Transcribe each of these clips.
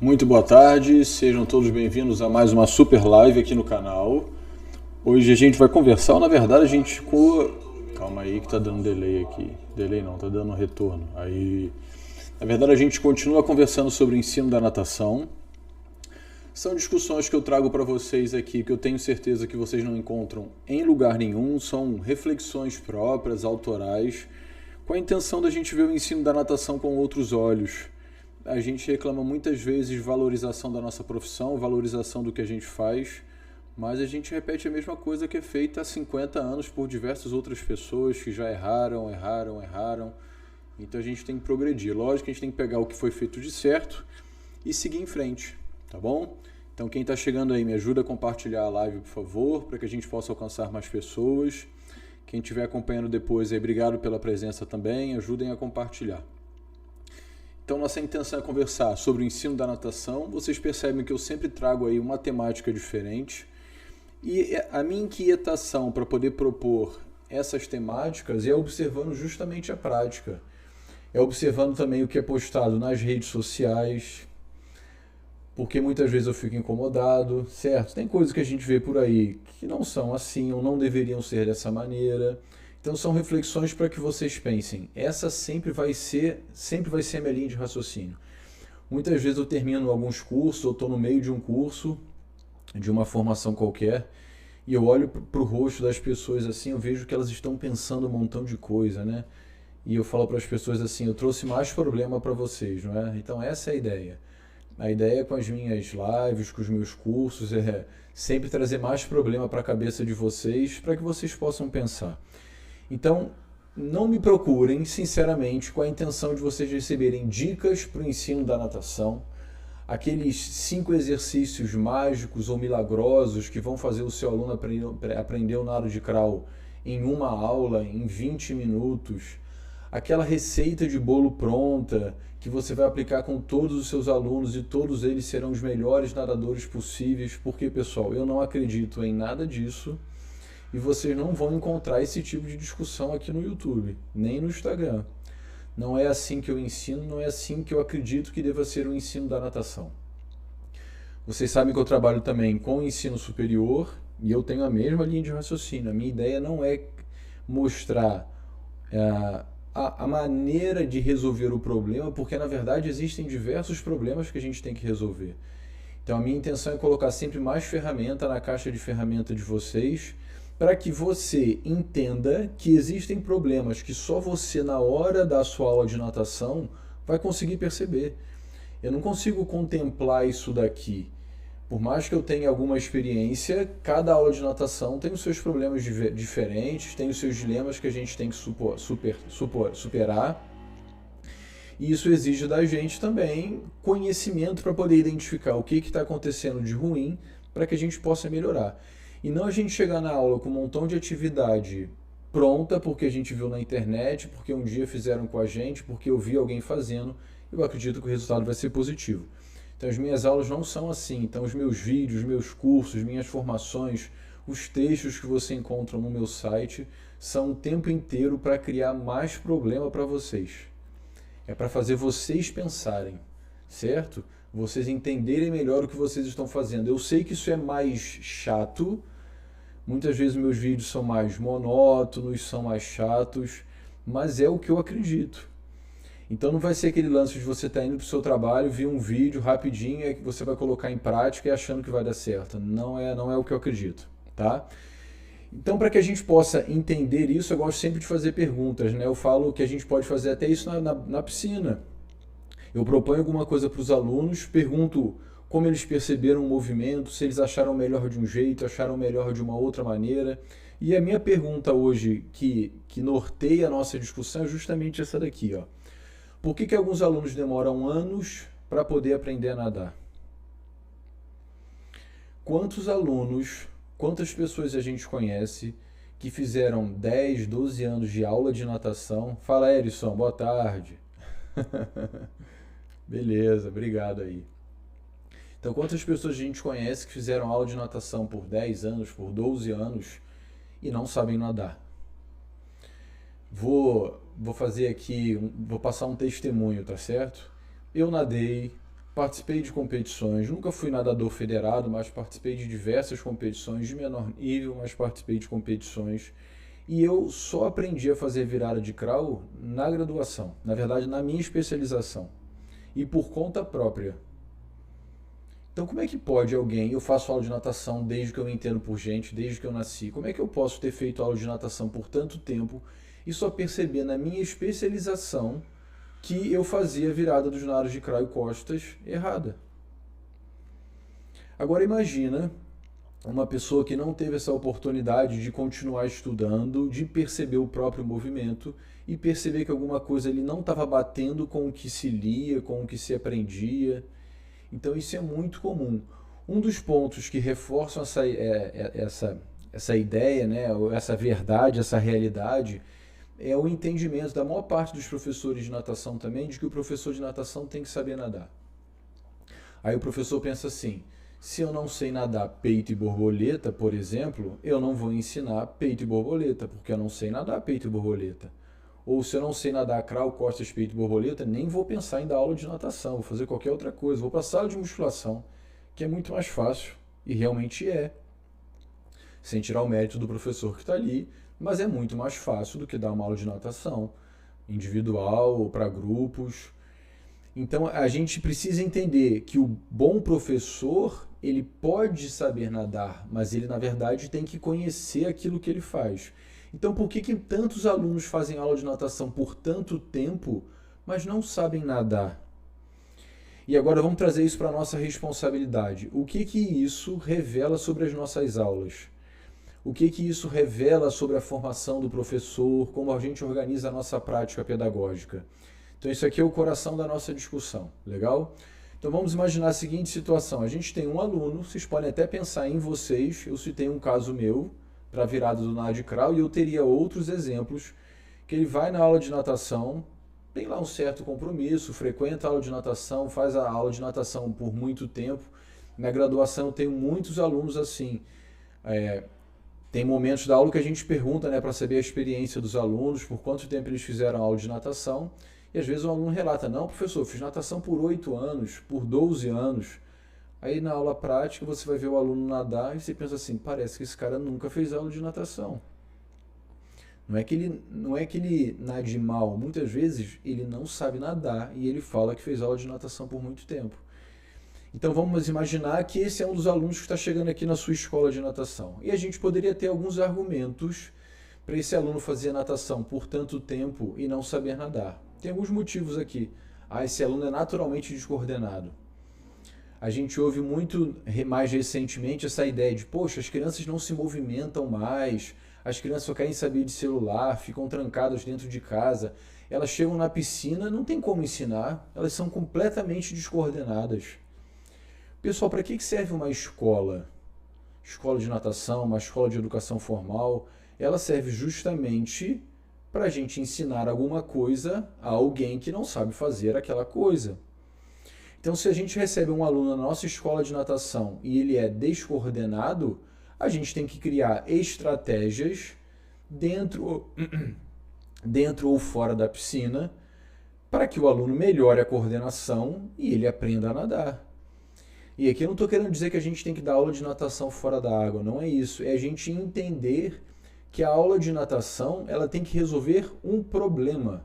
Muito boa tarde, sejam todos bem-vindos a mais uma super live aqui no canal. Hoje a gente vai conversar, ou na verdade a gente ficou... Calma aí que tá dando delay aqui. Delay não, tá dando retorno. Aí, na verdade a gente continua conversando sobre o ensino da natação. São discussões que eu trago para vocês aqui que eu tenho certeza que vocês não encontram em lugar nenhum. São reflexões próprias, autorais, com a intenção da gente ver o ensino da natação com outros olhos. A gente reclama muitas vezes de valorização da nossa profissão, valorização do que a gente faz, mas a gente repete a mesma coisa que é feita há 50 anos por diversas outras pessoas que já erraram. Então a gente tem que progredir. Lógico que a gente tem que pegar o que foi feito de certo e seguir em frente, tá bom? Então quem está chegando aí, me ajuda a compartilhar a live, por favor, para que a gente possa alcançar mais pessoas. Quem estiver acompanhando depois aí, obrigado pela presença também, ajudem a compartilhar. Então nossa intenção é conversar sobre o ensino da natação. Vocês percebem que eu sempre trago aí uma temática diferente. E a minha inquietação para poder propor essas temáticas é observando justamente a prática. É observando também o que é postado nas redes sociais, porque muitas vezes eu fico incomodado, certo? Tem coisas que a gente vê por aí que não são assim ou não deveriam ser dessa maneira. Então são reflexões para que vocês pensem. Essa sempre vai ser a minha linha de raciocínio. Muitas vezes eu termino alguns cursos, eu estou no meio de um curso, de uma formação qualquer, e eu olho para o rosto das pessoas assim, eu vejo que elas estão pensando um montão de coisa, né? E eu falo para as pessoas assim, eu trouxe mais problema para vocês, não é? Então essa é a ideia. A ideia com as minhas lives, com os meus cursos, é sempre trazer mais problema para a cabeça de vocês, para que vocês possam pensar. Então, não me procurem, sinceramente, com a intenção de vocês receberem dicas para o ensino da natação, aqueles 5 exercícios mágicos ou milagrosos que vão fazer o seu aluno aprender o nado de crawl em uma aula, em 20 minutos, aquela receita de bolo pronta que você vai aplicar com todos os seus alunos e todos eles serão os melhores nadadores possíveis, porque, pessoal, eu não acredito em nada disso. E vocês não vão encontrar esse tipo de discussão aqui no YouTube, nem no Instagram. Não é assim que eu ensino, não é assim que eu acredito que deva ser o ensino da natação. Vocês sabem que eu trabalho também com o ensino superior e eu tenho a mesma linha de raciocínio. A minha ideia não é mostrar a maneira de resolver o problema, porque na verdade existem diversos problemas que a gente tem que resolver. Então a minha intenção é colocar sempre mais ferramenta na caixa de ferramenta de vocês, para que você entenda que existem problemas que só você, na hora da sua aula de natação, vai conseguir perceber. Eu não consigo contemplar isso daqui. Por mais que eu tenha alguma experiência, cada aula de natação tem os seus problemas diferentes, tem os seus dilemas que a gente tem que superar. E isso exige da gente também conhecimento para poder identificar o que está acontecendo de ruim para que a gente possa melhorar. E não a gente chegar na aula com um montão de atividade pronta, porque a gente viu na internet, porque um dia fizeram com a gente, porque eu vi alguém fazendo, eu acredito que o resultado vai ser positivo. Então as minhas aulas não são assim. Então os meus vídeos, meus cursos, minhas formações, os textos que você encontra no meu site são o tempo inteiro para criar mais problema para vocês. É para fazer vocês pensarem, certo? Vocês entenderem melhor o que vocês estão fazendo. Eu sei que isso é mais chato, muitas vezes meus vídeos são mais monótonos, são mais chatos, mas é o que eu acredito. Então não vai ser aquele lance de você estar indo para o seu trabalho, ver um vídeo rapidinho que você vai colocar em prática e achando que vai dar certo. Não é o que eu acredito, tá? Então, para que a gente possa entender isso, eu gosto sempre de fazer perguntas, né? Eu falo que a gente pode fazer até isso na piscina. Eu proponho alguma coisa para os alunos, pergunto como eles perceberam o movimento, se eles acharam melhor de um jeito, acharam melhor de uma outra maneira. E a minha pergunta hoje, que norteia a nossa discussão, é justamente essa daqui, ó. Por que alguns alunos demoram anos para poder aprender a nadar? Quantos alunos, quantas pessoas a gente conhece que fizeram 10, 12 anos de aula de natação? Fala, Erison, boa tarde. Beleza, obrigado aí. Então, quantas pessoas a gente conhece que fizeram aula de natação por 10 anos, por 12 anos e não sabem nadar? Vou fazer aqui, vou passar um testemunho, tá certo? Eu nadei participei de competições, nunca fui nadador federado, mas participei de diversas competições de menor nível, mas participei de competições. E eu só aprendi a fazer virada de crawl na graduação, na verdade na minha especialização, e por conta própria. Então como é que pode alguém, eu faço aula de natação desde que eu me entendo por gente, desde que eu nasci, como é que eu posso ter feito aula de natação por tanto tempo e só perceber na minha especialização que eu fazia a virada dos naros de crawl e costas errada? Agora imagina uma pessoa que não teve essa oportunidade de continuar estudando, de perceber o próprio movimento e perceber que alguma coisa ali não estava batendo com o que se lia, com o que se aprendia. Então isso é muito comum. Um dos pontos que reforçam essa ideia, né, ou essa verdade, essa realidade, é o entendimento da maior parte dos professores de natação também de que o professor de natação tem que saber nadar. Aí o professor pensa assim: se eu não sei nadar peito e borboleta, por exemplo, eu não vou ensinar peito e borboleta, porque eu não sei nadar peito e borboleta. Ou se eu não sei nadar crawl, costas, peito e borboleta, nem vou pensar em dar aula de natação, vou fazer qualquer outra coisa, vou para a sala de musculação, que é muito mais fácil, e realmente é, sem tirar o mérito do professor que está ali, mas é muito mais fácil do que dar uma aula de natação, individual ou para grupos. Então a gente precisa entender que o bom professor, ele pode saber nadar, mas ele na verdade tem que conhecer aquilo que ele faz. Então por que tantos alunos fazem aula de natação por tanto tempo, mas não sabem nadar? E agora vamos trazer isso para a nossa responsabilidade. O que isso revela sobre as nossas aulas? O que isso revela sobre a formação do professor, como a gente organiza a nossa prática pedagógica? Então isso aqui é o coração da nossa discussão, legal? Então vamos imaginar a seguinte situação: a gente tem um aluno, vocês podem até pensar em vocês, eu citei um caso meu para a virada do nado de crawl e eu teria outros exemplos, que ele vai na aula de natação, tem lá um certo compromisso, frequenta a aula de natação, faz a aula de natação por muito tempo. Na graduação eu tenho muitos alunos assim. Tem momentos da aula que a gente pergunta, né, para saber a experiência dos alunos, por quanto tempo eles fizeram aula de natação. E às vezes o aluno relata: não, professor, fiz natação por 8 anos, por 12 anos. Aí na aula prática você vai ver o aluno nadar e você pensa assim: parece que esse cara nunca fez aula de natação. Não é que ele nade mal, muitas vezes ele não sabe nadar e ele fala que fez aula de natação por muito tempo. Então vamos imaginar que esse é um dos alunos que está chegando aqui na sua escola de natação. E a gente poderia ter alguns argumentos para esse aluno fazer natação por tanto tempo e não saber nadar. Tem alguns motivos aqui. Esse aluno é naturalmente descoordenado. A gente ouve muito mais recentemente essa ideia de: poxa, as crianças não se movimentam mais, as crianças só querem saber de celular, ficam trancadas dentro de casa, elas chegam na piscina, não tem como ensinar, elas são completamente descoordenadas. Pessoal, para que serve uma escola? Escola de natação, uma escola de educação formal, ela serve justamente para a gente ensinar alguma coisa a alguém que não sabe fazer aquela coisa. Então, se a gente recebe um aluno na nossa escola de natação e ele é descoordenado, a gente tem que criar estratégias dentro ou fora da piscina para que o aluno melhore a coordenação e ele aprenda a nadar. E aqui eu não estou querendo dizer que a gente tem que dar aula de natação fora da água, não é isso. É a gente entender que a aula de natação ela tem que resolver um problema.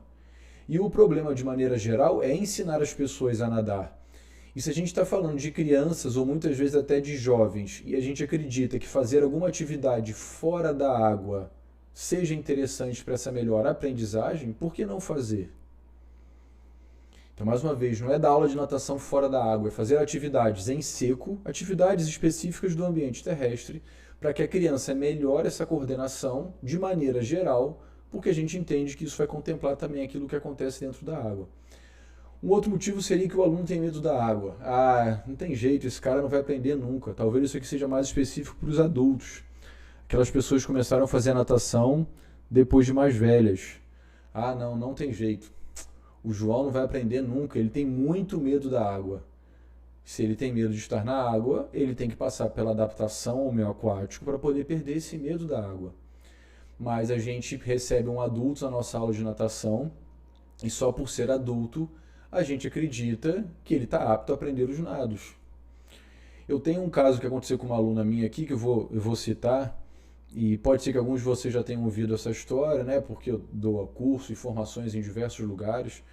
E o problema, de maneira geral, é ensinar as pessoas a nadar. E se a gente está falando de crianças ou muitas vezes até de jovens e a gente acredita que fazer alguma atividade fora da água seja interessante para essa melhor aprendizagem, por que não fazer? Então, mais uma vez, não é dar aula de natação fora da água, é fazer atividades em seco, atividades específicas do ambiente terrestre, para que a criança melhore essa coordenação de maneira geral, porque a gente entende que isso vai contemplar também aquilo que acontece dentro da água. Um outro motivo seria que o aluno tem medo da água. Não tem jeito, esse cara não vai aprender nunca. Talvez isso aqui seja mais específico para os adultos. Aquelas pessoas que começaram a fazer a natação depois de mais velhas. Não tem jeito. O João não vai aprender nunca, ele tem muito medo da água. Se ele tem medo de estar na água, ele tem que passar pela adaptação ao meio aquático para poder perder esse medo da água. Mas a gente recebe um adulto na nossa aula de natação e só por ser adulto, a gente acredita que ele está apto a aprender os nados. Eu tenho um caso que aconteceu com uma aluna minha aqui, que eu vou citar, e pode ser que alguns de vocês já tenham ouvido essa história, né? Porque eu dou curso e formações em diversos lugares,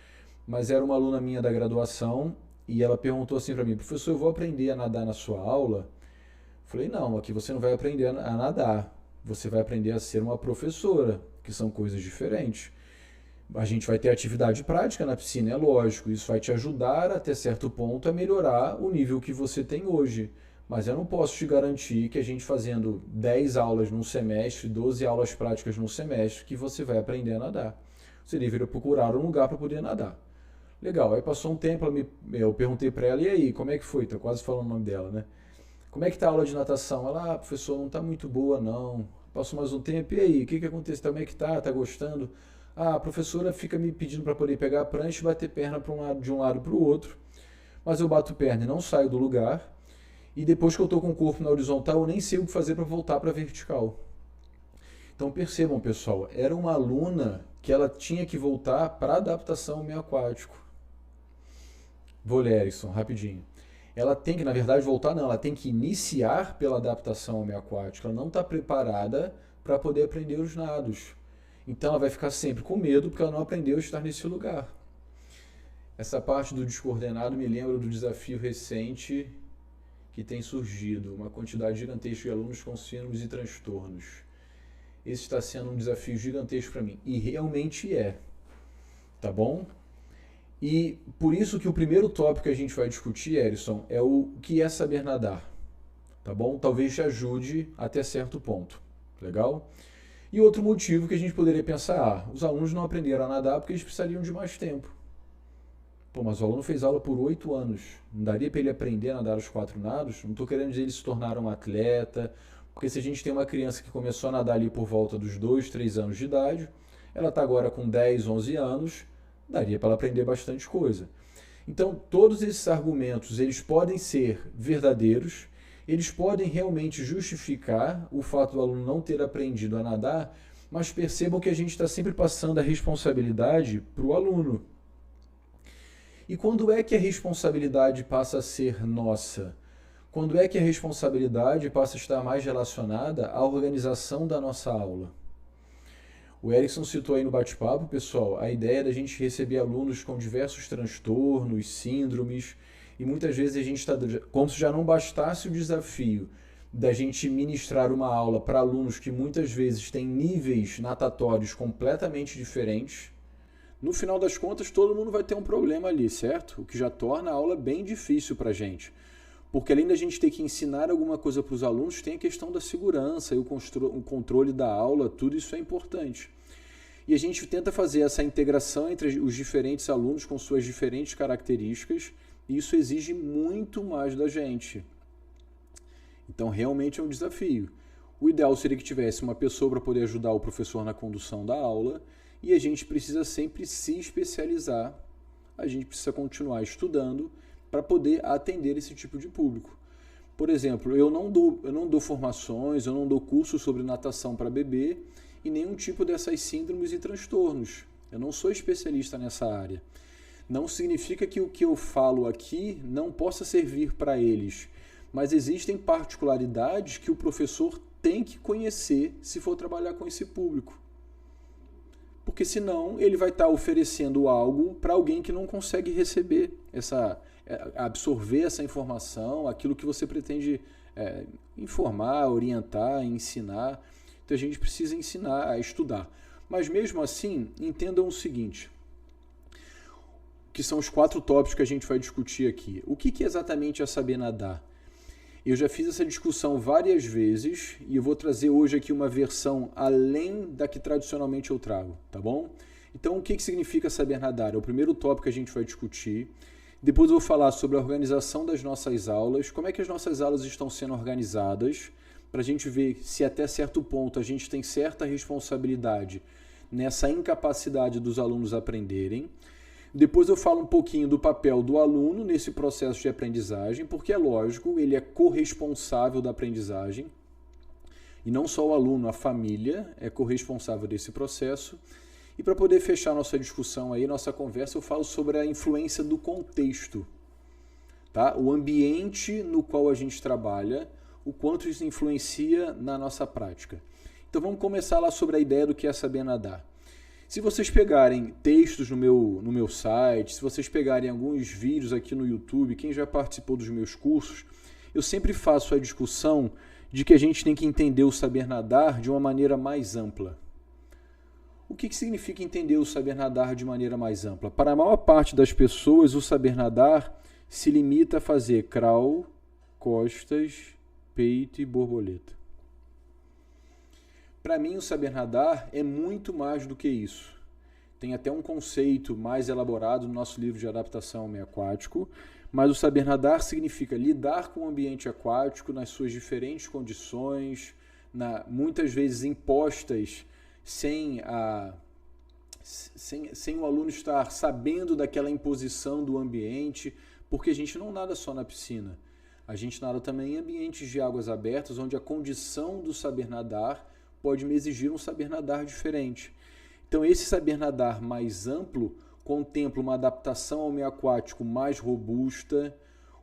mas era uma aluna minha da graduação e ela perguntou assim para mim: professor, eu vou aprender a nadar na sua aula? Falei: não, aqui você não vai aprender a nadar, você vai aprender a ser uma professora, que são coisas diferentes. A gente vai ter atividade prática na piscina, é lógico, isso vai te ajudar até certo ponto a melhorar o nível que você tem hoje. Mas eu não posso te garantir que a gente fazendo 10 aulas num semestre, 12 aulas práticas num semestre, que você vai aprender a nadar. Você deveria procurar um lugar para poder nadar. Legal, aí passou um tempo, eu perguntei para ela: e aí, como é que foi? Tô quase falando o nome dela, né? Como é que tá a aula de natação? Ela: professor, não tá muito boa não. Passou mais um tempo, e aí, o que aconteceu? Como é que tá? Tá gostando? A professora fica me pedindo para poder pegar a prancha e bater perna de um lado para o outro, mas eu bato perna e não saio do lugar, e depois que eu estou com o corpo na horizontal, eu nem sei o que fazer para voltar para a vertical. Então percebam, pessoal, era uma aluna que ela tinha que voltar para a adaptação ao meio aquático. Vou ler, Erickson, rapidinho. Ela tem que, na verdade, voltar não, ela tem que iniciar pela adaptação ao meio aquático. Ela não está preparada para poder aprender os nados. Então ela vai ficar sempre com medo porque ela não aprendeu a estar nesse lugar. Essa parte do descoordenado me lembra do desafio recente que tem surgido, uma quantidade gigantesca de alunos com síndromes e transtornos. Esse está sendo um desafio gigantesco para mim, e realmente é, tá bom? E por isso que o primeiro tópico que a gente vai discutir, Erison, é o que é saber nadar, tá bom? Talvez te ajude até certo ponto, legal? E outro motivo que a gente poderia pensar: os alunos não aprenderam a nadar porque eles precisariam de mais tempo. Pô, mas o aluno fez aula por 8 anos. Não daria para ele aprender a nadar os 4 nados? Não estou querendo dizer que ele se tornar um atleta, porque se a gente tem uma criança que começou a nadar ali por volta dos 2, 3 anos de idade, ela está agora com 10, 11 anos, daria para ela aprender bastante coisa. Então, todos esses argumentos, eles podem ser verdadeiros, eles podem realmente justificar o fato do aluno não ter aprendido a nadar, mas percebam que a gente está sempre passando a responsabilidade para o aluno. E quando é que a responsabilidade passa a ser nossa? Quando é que a responsabilidade passa a estar mais relacionada à organização da nossa aula? O Erickson citou aí no bate-papo, pessoal, a ideia da gente receber alunos com diversos transtornos, síndromes, e muitas vezes a gente está, como se já não bastasse o desafio da gente ministrar uma aula para alunos que muitas vezes têm níveis natatórios completamente diferentes. No final das contas, todo mundo vai ter um problema ali, certo? O que já torna a aula bem difícil para a gente. Porque além da gente ter que ensinar alguma coisa para os alunos, tem a questão da segurança e o controle da aula, tudo isso é importante. E a gente tenta fazer essa integração entre os diferentes alunos com suas diferentes características, e isso exige muito mais da gente. Então realmente é um desafio. O ideal seria que tivesse uma pessoa para poder ajudar o professor na condução da aula, e a gente precisa sempre se especializar, a gente precisa continuar estudando para poder atender esse tipo de público. Por exemplo, eu não dou formações, eu não dou cursos sobre natação para bebê e nenhum tipo dessas síndromes e transtornos. Eu não sou especialista nessa área. Não significa que o que eu falo aqui não possa servir para eles, mas existem particularidades que o professor tem que conhecer se for trabalhar com esse público. Porque senão ele vai estar oferecendo algo para alguém que não consegue receber, absorver essa informação, aquilo que você pretende informar, orientar, ensinar. Então a gente precisa ensinar a estudar. Mas mesmo assim, entendam o seguinte, que são os 4 tópicos que a gente vai discutir aqui. O que exatamente é saber nadar? Eu já fiz essa discussão várias vezes e eu vou trazer hoje aqui uma versão além da que tradicionalmente eu trago, tá bom? Então, o que significa saber nadar? É o primeiro tópico que a gente vai discutir. Depois eu vou falar sobre a organização das nossas aulas, como é que as nossas aulas estão sendo organizadas, para a gente ver se até certo ponto a gente tem certa responsabilidade nessa incapacidade dos alunos aprenderem. Depois eu falo um pouquinho do papel do aluno nesse processo de aprendizagem, porque é lógico, ele é corresponsável da aprendizagem, e não só o aluno, a família é corresponsável desse processo. E para poder fechar nossa discussão aí, nossa conversa, eu falo sobre a influência do contexto, tá? O ambiente no qual a gente trabalha, o quanto isso influencia na nossa prática. Então vamos começar lá sobre a ideia do que é saber nadar. Se vocês pegarem textos no meu site, se vocês pegarem alguns vídeos aqui no YouTube, quem já participou dos meus cursos, eu sempre faço a discussão de que a gente tem que entender o saber nadar de uma maneira mais ampla. O que significa entender o saber nadar de maneira mais ampla? Para a maior parte das pessoas, o saber nadar se limita a fazer crawl, costas, peito e borboleta. Para mim, o saber nadar é muito mais do que isso. Tem até um conceito mais elaborado no nosso livro de adaptação ao meio aquático, mas o saber nadar significa lidar com o ambiente aquático nas suas diferentes condições, muitas vezes impostas sem o aluno estar sabendo daquela imposição do ambiente, porque a gente não nada só na piscina. A gente nada também em ambientes de águas abertas, onde a condição do saber nadar pode me exigir um saber nadar diferente. Então esse saber nadar mais amplo contempla uma adaptação ao meio aquático mais robusta,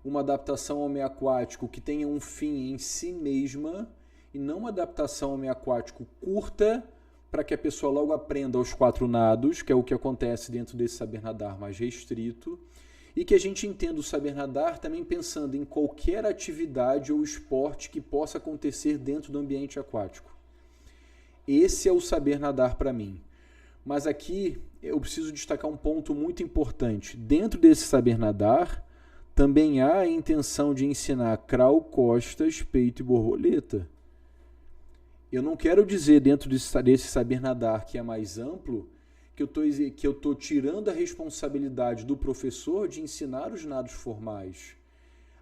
uma adaptação ao meio aquático que tenha um fim em si mesma e não uma adaptação ao meio aquático curta para que a pessoa logo aprenda os 4 nados, que é o que acontece dentro desse saber nadar mais restrito, e que a gente entenda o saber nadar também pensando em qualquer atividade ou esporte que possa acontecer dentro do ambiente aquático. Esse é o saber nadar para mim. Mas aqui eu preciso destacar um ponto muito importante. Dentro desse saber nadar, também há a intenção de ensinar crawl, costas, peito e borboleta. Eu não quero dizer dentro desse saber nadar que é mais amplo, que eu estou tirando a responsabilidade do professor de ensinar os nados formais.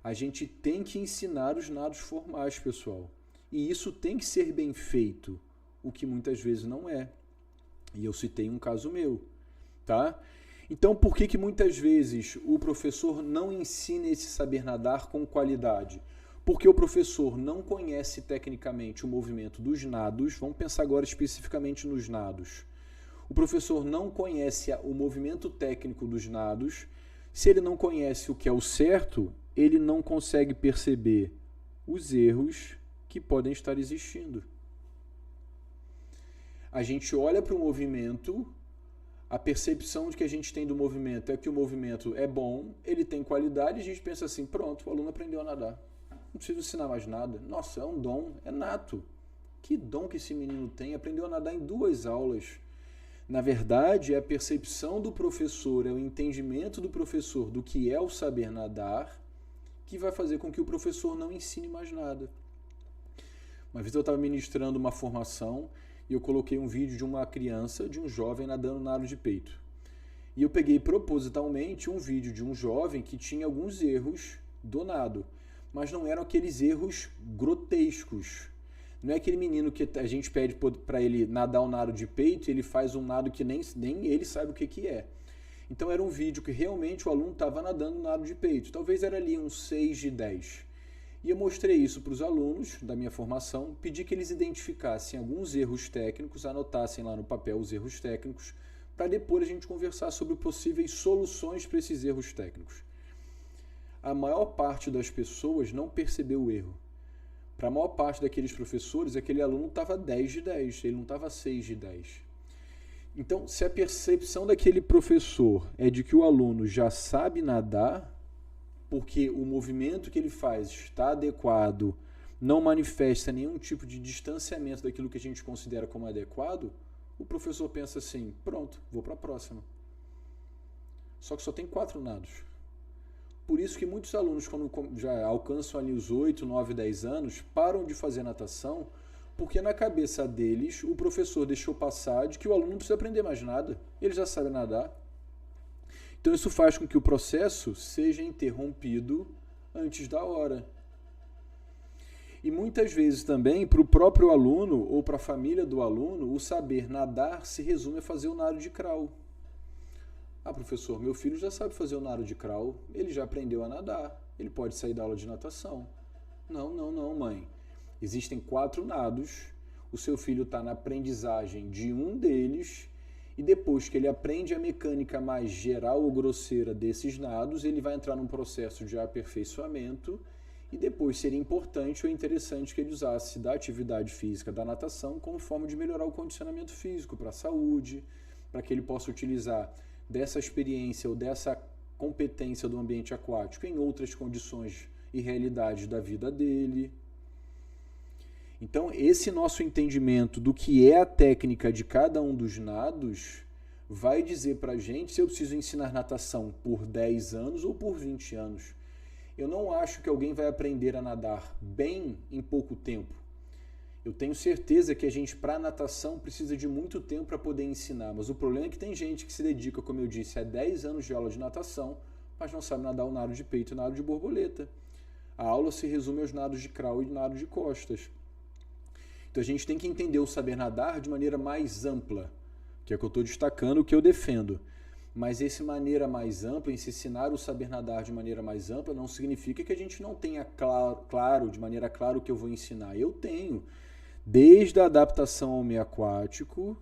A gente tem que ensinar os nados formais, pessoal. E isso tem que ser bem feito, o que muitas vezes não é. E eu citei um caso meu, tá? Então, por que muitas vezes o professor não ensina esse saber nadar com qualidade? Porque o professor não conhece tecnicamente o movimento dos nados. Vamos pensar agora especificamente nos nados. O professor não conhece o movimento técnico dos nados. Se ele não conhece o que é o certo, ele não consegue perceber os erros que podem estar existindo. A gente olha para o movimento, a percepção de que a gente tem do movimento é que o movimento é bom, ele tem qualidade, e a gente pensa assim, pronto, o aluno aprendeu a nadar. Não preciso ensinar mais nada. Nossa, é um dom, é nato. Que dom que esse menino tem, aprendeu a nadar em 2 aulas. Na verdade, é a percepção do professor, é o entendimento do professor do que é o saber nadar, que vai fazer com que o professor não ensine mais nada. Uma vez eu estava ministrando uma formação e eu coloquei um vídeo de uma criança, de um jovem nadando nado de peito. E eu peguei propositalmente um vídeo de um jovem que tinha alguns erros do nado, mas não eram aqueles erros grotescos. Não é aquele menino que a gente pede para ele nadar um nado de peito e ele faz um nado que nem ele sabe o que é. Então era um vídeo que realmente o aluno estava nadando um nado de peito. Talvez era ali um 6 de 10. E eu mostrei isso para os alunos da minha formação, pedi que eles identificassem alguns erros técnicos, anotassem lá no papel os erros técnicos, para depois a gente conversar sobre possíveis soluções para esses erros técnicos. A maior parte das pessoas não percebeu o erro. Para a maior parte daqueles professores, aquele aluno estava 10 de 10, ele não estava 6 de 10. Então, se a percepção daquele professor é de que o aluno já sabe nadar, porque o movimento que ele faz está adequado, não manifesta nenhum tipo de distanciamento daquilo que a gente considera como adequado, o professor pensa assim, pronto, vou para a próxima. Só que só tem 4 nados. Por isso que muitos alunos, quando já alcançam ali os 8, 9, 10 anos, param de fazer natação, porque na cabeça deles o professor deixou passar de que o aluno não precisa aprender mais nada, ele já sabe nadar. Então isso faz com que o processo seja interrompido antes da hora. E muitas vezes também, para o próprio aluno ou para a família do aluno, o saber nadar se resume a fazer o nado de crawl. Ah, professor, meu filho já sabe fazer o nado de crawl, ele já aprendeu a nadar, ele pode sair da aula de natação. Não, mãe. Existem 4 nados, o seu filho está na aprendizagem de um deles E depois que ele aprende a mecânica mais geral ou grosseira desses nados, ele vai entrar num processo de aperfeiçoamento. E depois seria importante ou interessante que ele usasse da atividade física da natação como forma de melhorar o condicionamento físico para a saúde, para que ele possa utilizar dessa experiência ou dessa competência do ambiente aquático em outras condições e realidades da vida dele. Então, esse nosso entendimento do que é a técnica de cada um dos nados vai dizer para a gente se eu preciso ensinar natação por 10 anos ou por 20 anos. Eu não acho que alguém vai aprender a nadar bem em pouco tempo. Eu tenho certeza que a gente, para natação, precisa de muito tempo para poder ensinar. Mas o problema é que tem gente que se dedica, como eu disse, a 10 anos de aula de natação, mas não sabe nadar o nado de peito e o nado de borboleta. A aula se resume aos nados de crawl e nado de costas. Então a gente tem que entender o saber nadar de maneira mais ampla, que é o que eu estou destacando, o que eu defendo. Mas essa maneira mais ampla, ensinar o saber nadar de maneira mais ampla, não significa que a gente não tenha claro, de maneira clara, o que eu vou ensinar. Eu tenho. Desde a adaptação ao meio aquático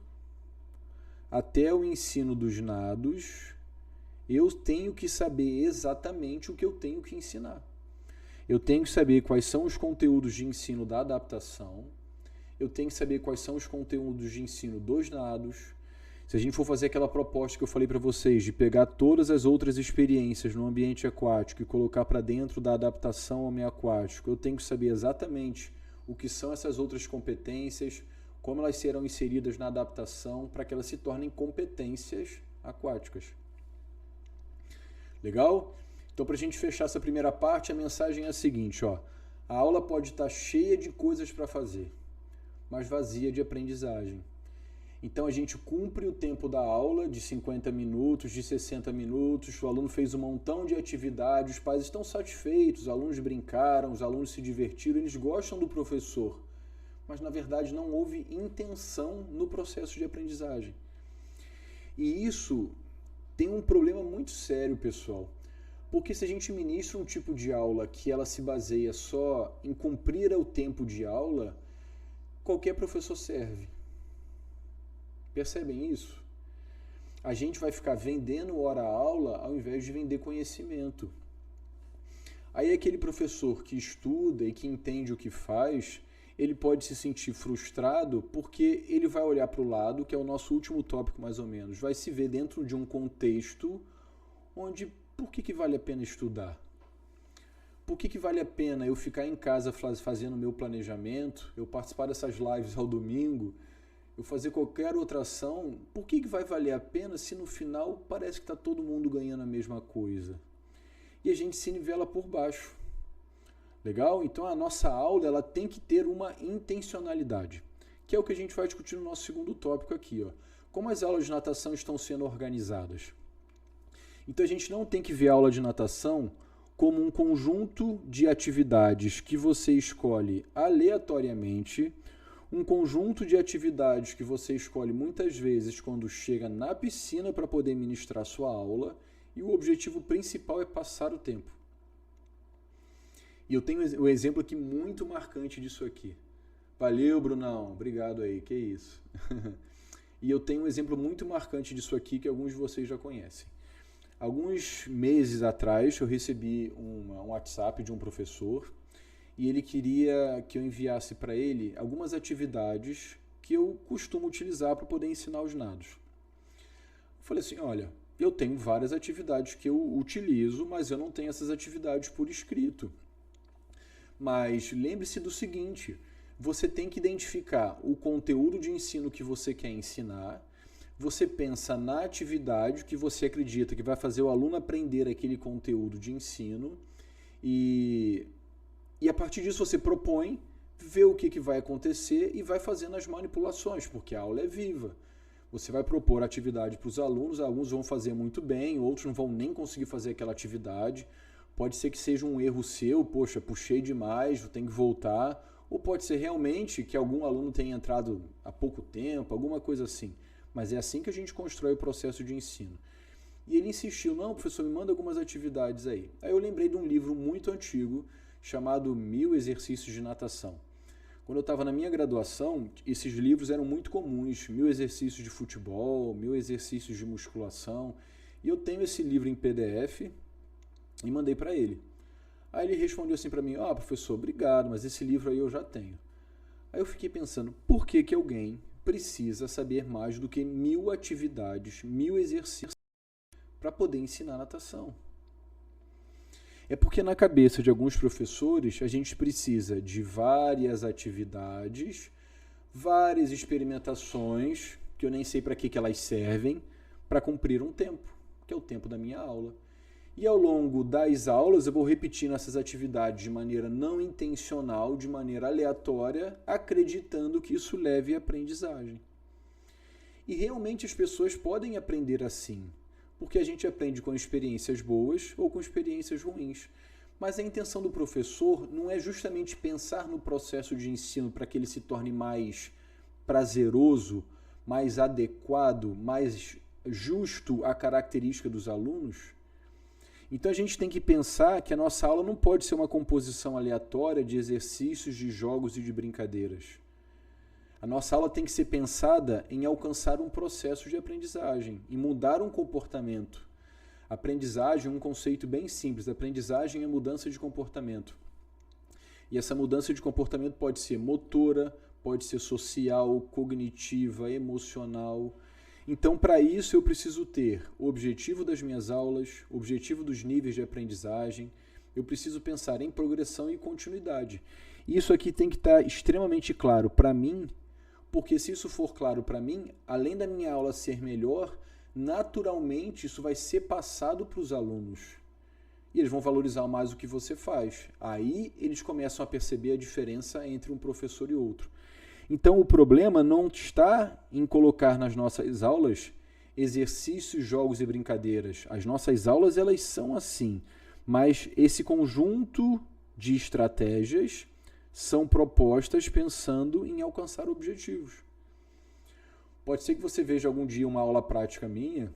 até o ensino dos nados, eu tenho que saber exatamente o que eu tenho que ensinar. Eu tenho que saber quais são os conteúdos de ensino da adaptação, eu tenho que saber quais são os conteúdos de ensino dos nados. Se a gente for fazer aquela proposta que eu falei para vocês, de pegar todas as outras experiências no ambiente aquático e colocar para dentro da adaptação ao meio aquático, eu tenho que saber exatamente o que são essas outras competências, como elas serão inseridas na adaptação para que elas se tornem competências aquáticas. Legal? Então, para a gente fechar essa primeira parte, a mensagem é a seguinte, ó. A aula pode estar cheia de coisas para fazer, mas vazia de aprendizagem. Então a gente cumpre o tempo da aula de 50 minutos, de 60 minutos, o aluno fez um montão de atividades, os pais estão satisfeitos, os alunos brincaram, os alunos se divertiram, eles gostam do professor, mas na verdade não houve intenção no processo de aprendizagem. E isso tem um problema muito sério, pessoal, porque se a gente ministra um tipo de aula que ela se baseia só em cumprir o tempo de aula, qualquer professor serve. Percebem isso? A gente vai ficar vendendo hora-aula ao invés de vender conhecimento. Aí aquele professor que estuda e que entende o que faz, ele pode se sentir frustrado porque ele vai olhar para o lado, que é o nosso último tópico mais ou menos, vai se ver dentro de um contexto onde por que vale a pena estudar? Por que vale a pena eu ficar em casa fazendo o meu planejamento, eu participar dessas lives ao domingo, eu fazer qualquer outra ação? Por que vai valer a pena se no final parece que está todo mundo ganhando a mesma coisa? E a gente se nivela por baixo. Legal? Então a nossa aula ela tem que ter uma intencionalidade, que é o que a gente vai discutir no nosso segundo tópico aqui. Ó. Como as aulas de natação estão sendo organizadas? Então a gente não tem que ver a aula de natação como um conjunto de atividades que você escolhe aleatoriamente, um conjunto de atividades que você escolhe muitas vezes quando chega na piscina para poder ministrar sua aula e o objetivo principal é passar o tempo. E eu tenho um exemplo aqui muito marcante disso aqui. Valeu, Brunão. Obrigado aí. Que isso. E eu tenho um exemplo muito marcante disso aqui que alguns de vocês já conhecem. Alguns meses atrás eu recebi um WhatsApp de um professor e ele queria que eu enviasse para ele algumas atividades que eu costumo utilizar para poder ensinar os nados. Eu falei assim, olha, eu tenho várias atividades que eu utilizo, mas eu não tenho essas atividades por escrito. Mas lembre-se do seguinte, você tem que identificar o conteúdo de ensino que você quer ensinar, você pensa na atividade que você acredita que vai fazer o aluno aprender aquele conteúdo de ensino e a partir disso você propõe, vê o que vai acontecer e vai fazendo as manipulações, porque a aula é viva. Você vai propor atividade para os alunos, alguns vão fazer muito bem, outros não vão nem conseguir fazer aquela atividade. Pode ser que seja um erro seu, poxa, puxei demais, eu tenho que voltar. Ou pode ser realmente que algum aluno tenha entrado há pouco tempo, alguma coisa assim. Mas é assim que a gente constrói o processo de ensino. E ele insistiu, não, professor, me manda algumas atividades aí. Aí eu lembrei de um livro muito antigo, chamado 1000 Exercícios de Natação. Quando eu estava na minha graduação, esses livros eram muito comuns, 1000 exercícios de futebol, 1000 exercícios de musculação, e eu tenho esse livro em PDF e mandei para ele. Aí ele respondeu assim para mim, professor, obrigado, mas esse livro aí eu já tenho. Aí eu fiquei pensando, por que alguém precisa saber mais do que 1000 atividades, 1000 exercícios para poder ensinar natação? É porque na cabeça de alguns professores a gente precisa de várias atividades, várias experimentações, que eu nem sei para que elas servem, para cumprir um tempo, que é o tempo da minha aula. E ao longo das aulas eu vou repetindo essas atividades de maneira não intencional, de maneira aleatória, acreditando que isso leve à aprendizagem. E realmente as pessoas podem aprender assim, porque a gente aprende com experiências boas ou com experiências ruins. Mas a intenção do professor não é justamente pensar no processo de ensino para que ele se torne mais prazeroso, mais adequado, mais justo à característica dos alunos. Então a gente tem que pensar que a nossa aula não pode ser uma composição aleatória de exercícios, de jogos e de brincadeiras. A nossa aula tem que ser pensada em alcançar um processo de aprendizagem, em mudar um comportamento. Aprendizagem é um conceito bem simples. Aprendizagem é mudança de comportamento. E essa mudança de comportamento pode ser motora, pode ser social, cognitiva, emocional. Então, para isso, eu preciso ter o objetivo das minhas aulas, o objetivo dos níveis de aprendizagem. Eu preciso pensar em progressão e continuidade. Isso aqui tem que estar extremamente claro para mim, porque se isso for claro para mim, além da minha aula ser melhor, naturalmente isso vai ser passado para os alunos. E eles vão valorizar mais o que você faz. Aí eles começam a perceber a diferença entre um professor e outro. Então o problema não está em colocar nas nossas aulas exercícios, jogos e brincadeiras. As nossas aulas elas são assim, mas esse conjunto de estratégias são propostas pensando em alcançar objetivos. Pode ser que você veja algum dia uma aula prática minha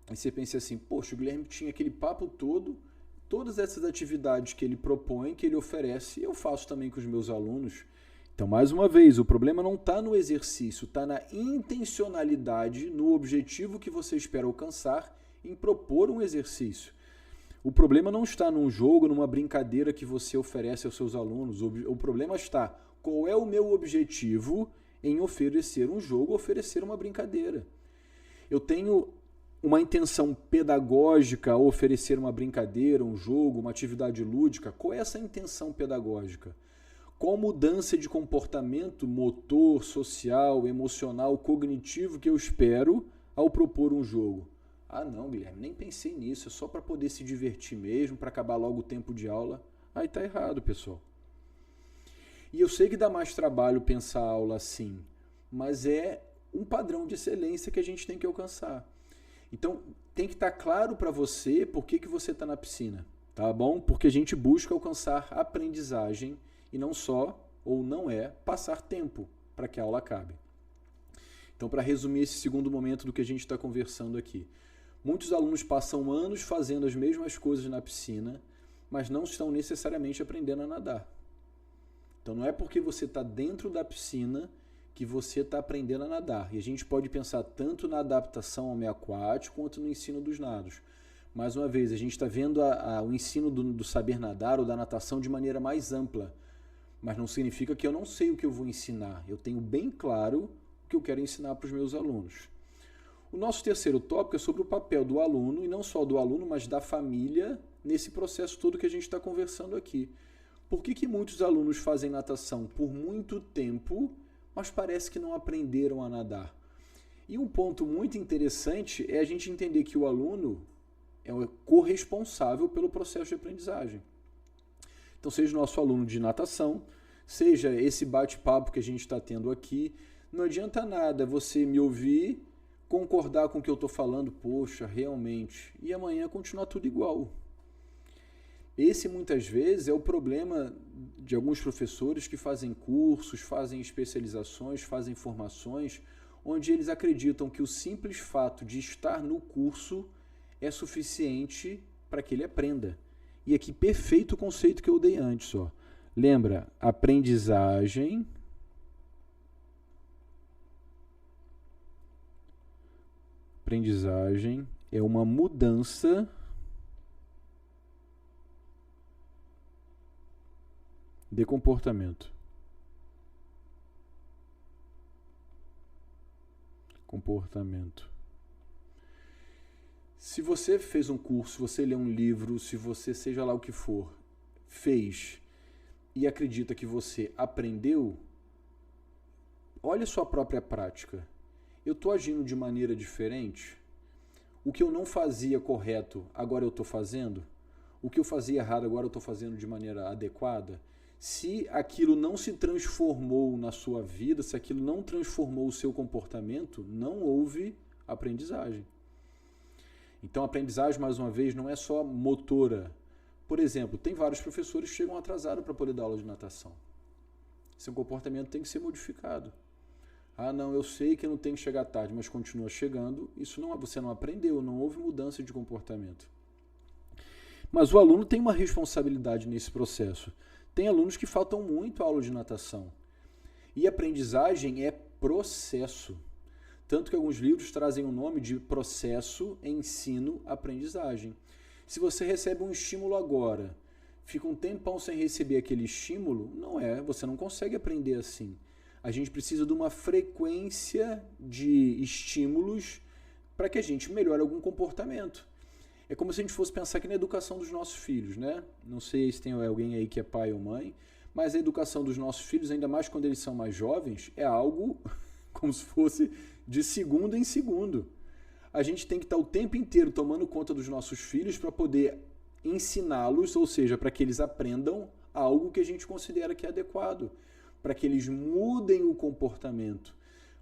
e você pense assim, poxa, o Guilherme tinha aquele papo todo, todas essas atividades que ele propõe, que ele oferece, eu faço também com os meus alunos. Então, mais uma vez, o problema não está no exercício, está na intencionalidade, no objetivo que você espera alcançar em propor um exercício. O problema não está num jogo, numa brincadeira que você oferece aos seus alunos. O problema está, qual é o meu objetivo em oferecer um jogo, oferecer uma brincadeira? Eu tenho uma intenção pedagógica ao oferecer uma brincadeira, um jogo, uma atividade lúdica. Qual é essa intenção pedagógica? Qual mudança de comportamento motor, social, emocional, cognitivo que eu espero ao propor um jogo? Ah, não, Guilherme, nem pensei nisso, é só para poder se divertir mesmo, para acabar logo o tempo de aula. Aí tá errado, pessoal. E eu sei que dá mais trabalho pensar a aula assim, mas é um padrão de excelência que a gente tem que alcançar. Então, tem que estar claro para você por que você está na piscina, tá bom? Porque a gente busca alcançar aprendizagem e não só, ou não é, passar tempo para que a aula acabe. Então, para resumir esse segundo momento do que a gente está conversando aqui, muitos alunos passam anos fazendo as mesmas coisas na piscina, mas não estão necessariamente aprendendo a nadar. Então, não é porque você está dentro da piscina que você está aprendendo a nadar. E a gente pode pensar tanto na adaptação ao meio aquático quanto no ensino dos nados. Mais uma vez, a gente está vendo o ensino do saber nadar ou da natação de maneira mais ampla. Mas não significa que eu não sei o que eu vou ensinar. Eu tenho bem claro o que eu quero ensinar para os meus alunos. O nosso terceiro tópico é sobre o papel do aluno, e não só do aluno, mas da família, nesse processo todo que a gente está conversando aqui. Por que muitos alunos fazem natação por muito tempo, mas parece que não aprenderam a nadar? E um ponto muito interessante é a gente entender que o aluno é o corresponsável pelo processo de aprendizagem. Então, seja o nosso aluno de natação, seja esse bate-papo que a gente está tendo aqui, não adianta nada você me ouvir, concordar com o que eu estou falando, poxa, realmente, e amanhã continuar tudo igual. Esse, muitas vezes, é o problema de alguns professores que fazem cursos, fazem especializações, fazem formações, onde eles acreditam que o simples fato de estar no curso é suficiente para que ele aprenda. E aqui, perfeito o conceito que eu dei antes. Ó. Lembra, aprendizagem Aprendizagem é uma mudança de comportamento. Se você fez um curso, se você lê um livro, se você, seja lá o que for, fez e acredita que você aprendeu, olha a sua própria prática. Eu estou agindo de maneira diferente? O que eu não fazia correto, agora eu estou fazendo? O que eu fazia errado, agora eu estou fazendo de maneira adequada? Se aquilo não se transformou na sua vida, se aquilo não transformou o seu comportamento, não houve aprendizagem. Então, a aprendizagem, mais uma vez, não é só motora. Por exemplo, tem vários professores que chegam atrasados para poder dar aula de natação. Seu comportamento tem que ser modificado. Ah, não, eu sei que não tem que chegar tarde, mas continua chegando. Isso não, você não aprendeu, não houve mudança de comportamento. Mas o aluno tem uma responsabilidade nesse processo. Tem alunos que faltam muito a aula de natação. E aprendizagem é processo. Tanto que alguns livros trazem o nome de processo, ensino, aprendizagem. Se você recebe um estímulo agora, fica um tempão sem receber aquele estímulo, você não consegue aprender assim. A gente precisa de uma frequência de estímulos para que a gente melhore algum comportamento. É como se a gente fosse pensar aqui na educação dos nossos filhos, né? Não sei se tem alguém aí que é pai ou mãe, mas a educação dos nossos filhos, ainda mais quando eles são mais jovens, é algo como se fosse de segundo em segundo. A gente tem que estar o tempo inteiro tomando conta dos nossos filhos para poder ensiná-los, ou seja, para que eles aprendam algo que a gente considera que é adequado, para que eles mudem o comportamento.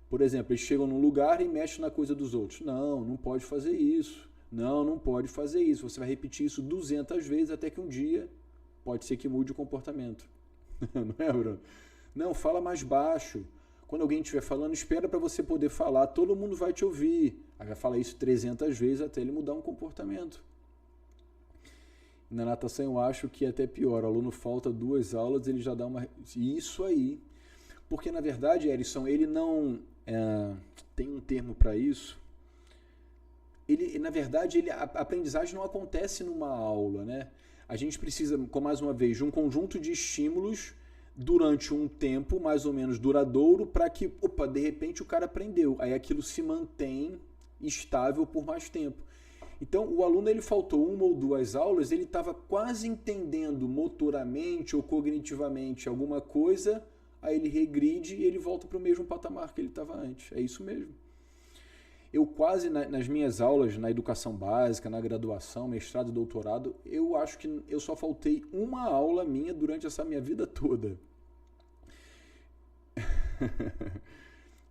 Por exemplo, eles chegam num lugar e mexem na coisa dos outros. Não, não pode fazer isso. Não pode fazer isso. Você vai repetir isso 200 vezes até que um dia pode ser que mude o comportamento. Não é, Bruno? Não, fala mais baixo. Quando alguém estiver falando, espera para você poder falar. Todo mundo vai te ouvir. Aí vai falar isso 300 vezes até ele mudar um comportamento. Na natação eu acho que é até pior. O aluno falta 2 aulas, ele já dá uma... Isso aí. Porque, na verdade, Erison, ele não... tem um termo para isso. Na verdade, a aprendizagem não acontece numa aula, né? A gente precisa, mais uma vez, de um conjunto de estímulos durante um tempo mais ou menos duradouro para que, de repente o cara aprendeu. Aí aquilo se mantém estável por mais tempo. Então, o aluno ele faltou 1 ou 2 aulas, ele estava quase entendendo motoramente ou cognitivamente alguma coisa, aí ele regride e ele volta para o mesmo patamar que ele estava antes. É isso mesmo. Eu quase, nas minhas aulas, na educação básica, na graduação, mestrado e doutorado, eu acho que eu só faltei 1 aula minha durante essa minha vida toda.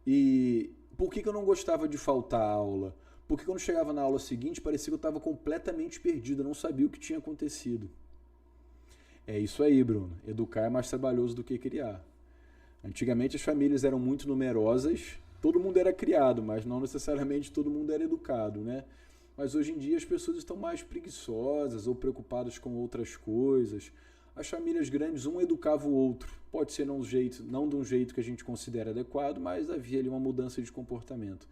E por que eu não gostava de faltar aula? Porque quando chegava na aula seguinte, parecia que eu estava completamente perdido, eu não sabia o que tinha acontecido. É isso aí, Bruno. Educar é mais trabalhoso do que criar. Antigamente as famílias eram muito numerosas, todo mundo era criado, mas não necessariamente todo mundo era educado, né? Mas hoje em dia as pessoas estão mais preguiçosas ou preocupadas com outras coisas. As famílias grandes, um educava o outro. Pode ser não de um jeito que a gente considera adequado, mas havia ali uma mudança de comportamento.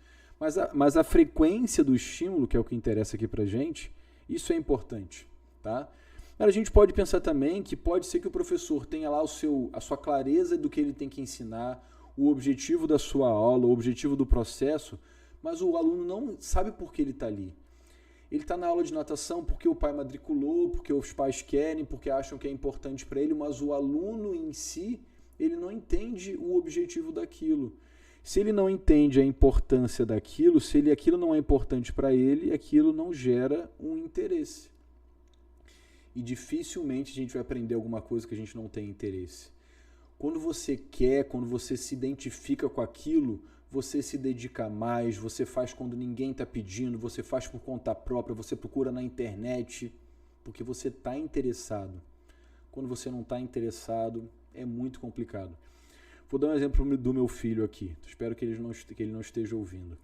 Mas a frequência do estímulo, que é o que interessa aqui pra gente, isso é importante, tá? Mas a gente pode pensar também que pode ser que o professor tenha lá a sua clareza do que ele tem que ensinar, o objetivo da sua aula, o objetivo do processo, mas o aluno não sabe por que ele está ali. Ele está na aula de natação porque o pai matriculou, porque os pais querem, porque acham que é importante para ele, mas o aluno em si, ele não entende o objetivo daquilo. Se ele não entende a importância daquilo, se aquilo não é importante para ele, aquilo não gera um interesse. E dificilmente a gente vai aprender alguma coisa que a gente não tem interesse. Quando você quer, quando você se identifica com aquilo, você se dedica mais, você faz quando ninguém está pedindo, você faz por conta própria, você procura na internet, porque você está interessado. Quando você não está interessado, é muito complicado. Vou dar um exemplo do meu filho aqui. Espero que ele não esteja ouvindo.